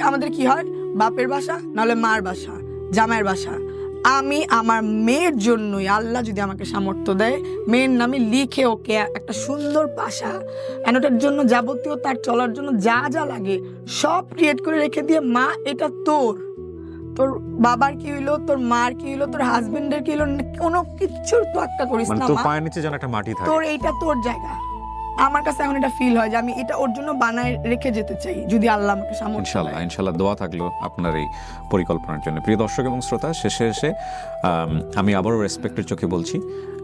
আমাদের কি হয়, বাপের বাসা নাহলে মার বাসা, জামাইয়ের বাসা, আমি আমার মেয়ের জন্যই আল্লাহ যদি আমাকে সামর্থ্য দেয়, মেয়ের নামে লিখে ওকে একটা সুন্দর বাসা, ওটার জন্য যাবতীয় তার চলার জন্য যা যা লাগে সব ক্রিয়েট করে রেখে দিয়ে, মা এটা তোর বাবার কি হইলো, তোর মার কি হইলো, তোর হাজবেন্ডের কি হইলো, কোনো কিছুর তো একটা করিস না, তোর পায়ের নিচে যেন একটা মাটি থাকে, তোর এইটা তোর জায়গা। আমার কাছে এখন এটা ফিল হয় যে আমি এটা ওর জন্য বানায় রেখে যেতে চাই, যদি আল্লাহ আমাকে সামর্থ্য দেয়। ইনশাআল্লাহ দোয়া থাকলো আপনার এই পরিকল্পনার জন্য। প্রিয় দর্শক এবং শ্রোতা, শেষে এসে আমি আবারও রেসপেক্টের চোখে বলছি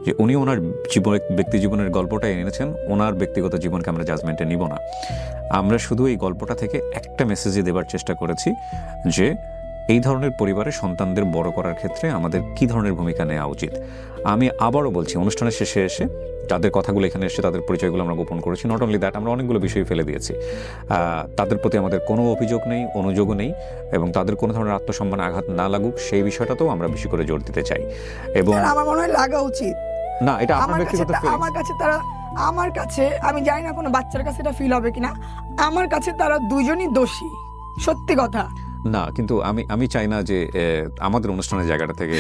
যে উনি ওনার ব্যক্তি জীবনের গল্পটা এনেছেন, ওনার ব্যক্তিগত জীবনকে আমরা জাজমেন্টে নিব না। আমরা শুধু এই গল্পটা থেকে একটা মেসেজই দেবার চেষ্টা করেছি যে এই ধরনের পরিবারে সন্তানদের বড় করার ক্ষেত্রে আমাদের কি ধরনের ভূমিকা নেওয়া উচিত। আমি আবারও বলছি, অনুষ্ঠানের শেষে এসে যাদের কথাগুলো এখানে এসে তাদের পরিচয়গুলো আমরা গোপন করেছি, নট অনলি দ্যাট, আমরা অনেকগুলো বিষয় ফেলে দিয়েছি। তাদের প্রতি আমাদের কোনো অভিযোগ নেই, অনুযোগও নেই, এবং তাদের কোনো ধরনের আত্মসম্মানে আঘাত না লাগুক সেই বিষয়টাতেও আমরা বেশি করে জোর দিতে চাই। এবং আমার মনে হয় লাগা উচিত না, এটা আপনার ব্যক্তিগত ফিলিংস। আমার কাছে আমি জানি না কোনো বাচ্চার কাছে এটা ফিল হবে কিনা, আমার কাছে তারা দুজনই দোষী, সত্যি কথা না, কিন্তু আমি চাই না যে আমাদের অনুষ্ঠানের জায়গাটা থেকে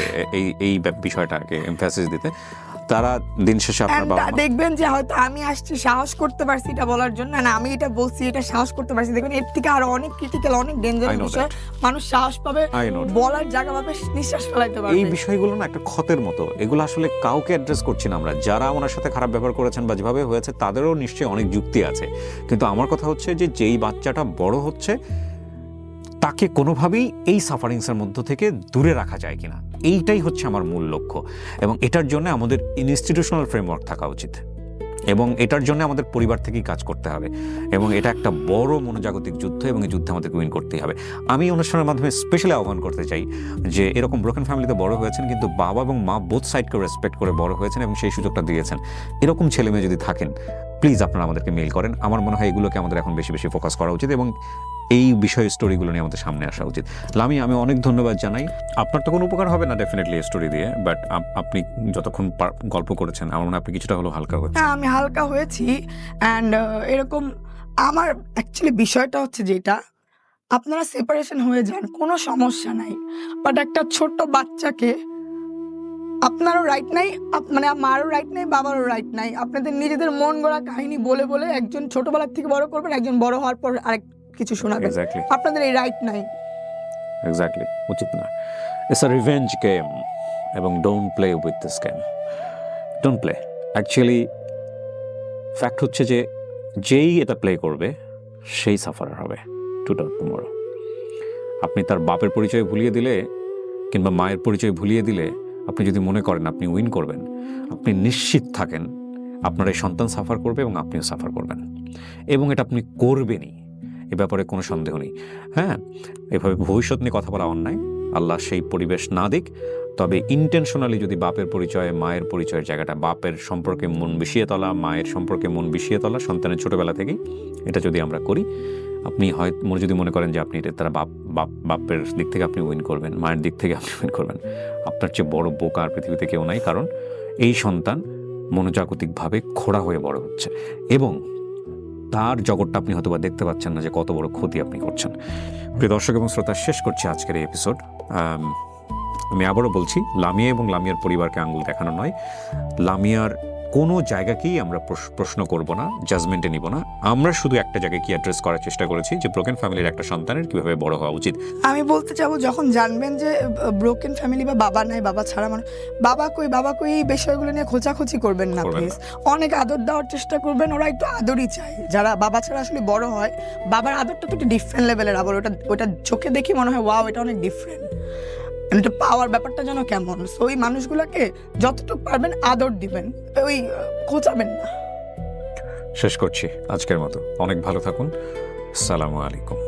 এই বিষয়টাকে এমফাসিস দিতে। তারা দিন শেষে আপনার বাবা দেখবেন যে হয়তো আমি আসছি সাহস করতে পারছি এটা বলার জন্য, না আমি এটা বলছি এটা সাহস করতে পারছি, দেখবেন এর থেকে আরো অনেক ক্রিটিক্যাল, অনেক ডেঞ্জারাস বিষয় মানুষ সাহস পাবে, বলার জায়গা পাবে, নিঃশ্বাস ফেলাইতে পারবে। এই বিষয়গুলো না একটা ক্ষতের মতো, এগুলো আসলে কাউকে অ্যাড্রেস করছি না আমরা। যারা ওনার সাথে খারাপ ব্যবহার করেছেন বা যেভাবে হয়েছে তাদেরও নিশ্চয়ই অনেক যুক্তি আছে, কিন্তু আমার কথা হচ্ছে যে যেই বাচ্চাটা বড় হচ্ছে তাকে কোনোভাবেই এই সাফারিংসের মধ্য থেকে দূরে রাখা যায় কিনা, এইটাই হচ্ছে আমার মূল লক্ষ্য, এবং এটার জন্য আমাদের ইনস্টিটিউশনাল ফ্রেমওয়ার্ক থাকা উচিত। এবং এটার জন্য আমাদের পরিবার থেকেই কাজ করতে হবে, এবং এটা একটা বড় মনোজাগতিক যুদ্ধ, এবং এই যুদ্ধে আমাদেরকে উইন করতেই হবে। আমি অনুষ্ঠানের মাধ্যমে স্পেশালি আহ্বান করতে চাই যে এরকম ব্রোকেন ফ্যামিলিতে বড় হয়েছেন, কিন্তু বাবা এবং মা বোথ সাইডকে রেসপেক্ট করে বড় হয়েছেন এবং সেই সুযোগটা দিয়েছেন, এরকম ছেলে মেয়ে যদি থাকেন, প্লিজ আপনারা আমাদেরকে মেইল করেন। আমার মনে হয় এগুলোকে আমাদের এখন বেশি বেশি ফোকাস করা উচিত এবং এই বিষয় স্টোরিগুলো নিয়ে আমাদের সামনে আসা উচিত। লামি, আমি অনেক ধন্যবাদ জানাই। আপনার তো কোনো উপকার হবে না ডেফিনেটলি এই স্টোরি দিয়ে, বাট আপনি যতক্ষণ গল্প করেছেন আমার মনে হয় আপনি কিছুটা হলো হালকা হয়েছে। হ্যাঁ, আমি হালকা হয়েছি। অ্যান্ড এরকম আমার অ্যাকচুয়ালি বিষয়টা হচ্ছে যেটা, আপনারা সেপারেশন হয়ে যান, কোনো সমস্যা নাই, বাট একটা ছোট্ট বাচ্চাকে আপনারও রাইট নাই, মানে মারও রাইট নাই, বাবারও রাইট নাই। আপনাদের নিজেদের মন গড়া কাহিনী বলে বলে একজন ছোটবেলার থেকে বড় করবেন, একজন বড় হওয়ার পর আরেক কিছু শোনাবেন। আপনাদের এই রাইট নাই। এক্স্যাক্টলি, উচিত না। ইটস আ রিভেঞ্জ গেম, এবং don't play with this game, don't play. Actually fact হচ্ছে যে যেই এটা প্লে করবে সেই সাফারার হবে টুমরো। আপনি তার বাপের পরিচয় ভুলিয়ে দিলে কিংবা মায়ের পরিচয় ভুলিয়ে দিলে, আপনি যদি মনে করেন আপনি উইন করবেন, আপনি নিশ্চিত থাকেন আপনার এই সন্তান সাফার করবে এবং আপনিও সাফার করবেন, এবং এটা আপনি করবেনই, এ ব্যাপারে কোনো সন্দেহ নেই। হ্যাঁ, এভাবে ভবিষ্যৎ নিয়ে কথা বলা অন্যায়, আল্লাহ সেই পরিবেশ না দিক। তবে ইন্টেনশনালি যদি বাপের পরিচয়, মায়ের পরিচয়ের জায়গাটা, বাপের সম্পর্কে মন বিষিয়ে তোলা, মায়ের সম্পর্কে মন বিষিয়ে তোলা সন্তানের ছোটোবেলা থেকেই, এটা যদি আমরা করি, আপনি যদি মনে করেন যে আপনি তারা বাপের দিক থেকে আপনি উইন করবেন, মায়ের দিক থেকে আপনি উইন করবেন, আপনার চেয়ে বড় বোকা আর পৃথিবীতে কেউ নাই। কারণ এই সন্তান মনোজাগতিকভাবে খোড়া হয়ে বড় হচ্ছে, এবং তার জগৎটা আপনি হয়তো বা দেখতে পাচ্ছেন না যে কত বড় ক্ষতি আপনি করছেন। প্রিয় দর্শক এবং শ্রোতা, শেষ করছি আজকের এই এপিসোড। আমি আবারও বলছি, লামিয়া এবং লামিয়ার পরিবারকে আঙুল দেখানো নয়, লামিয়ার কোনো জায়গাকেই আমরা প্রশ্ন করব না, জাজমেন্টে নিব না। আমরা শুধু একটা জায়গায় কি অ্যাড্রেস করার চেষ্টা করেছি যে ব্রোকেন ফ্যামিলির একটা সন্তানের কীভাবে বড় হওয়া উচিত। আমি বলতে চাবো, যখন জানবেন যে ব্রোকেন ফ্যামিলি বা বাবা নাই, বাবা ছাড়া মানুষ, বাবা কই এই বিষয়গুলো নিয়ে খোঁচাখুচি করবেন না প্লিজ। অনেক আদর দেওয়ার চেষ্টা করবেন, ওরা একটু আদরই চায়। যারা বাবা ছাড়া আসলে বড় হয়, বাবার আদরটা তো একটু ডিফারেন্ট লেভেলের, আবার ওটা চোখে দেখি মনে হয় ওয়াও, এটা অনেক ডিফারেন্ট, এটা পাওয়ার ব্যাপারটা যেন কেমন। সো ওই মানুষগুলোকে যতটুকু পারবেন আদর দিবেন, ওই খোঁচাবেন না। শেষ করছি আজকের মতো। অনেক ভালো থাকুন। আসসালামু আলাইকুম।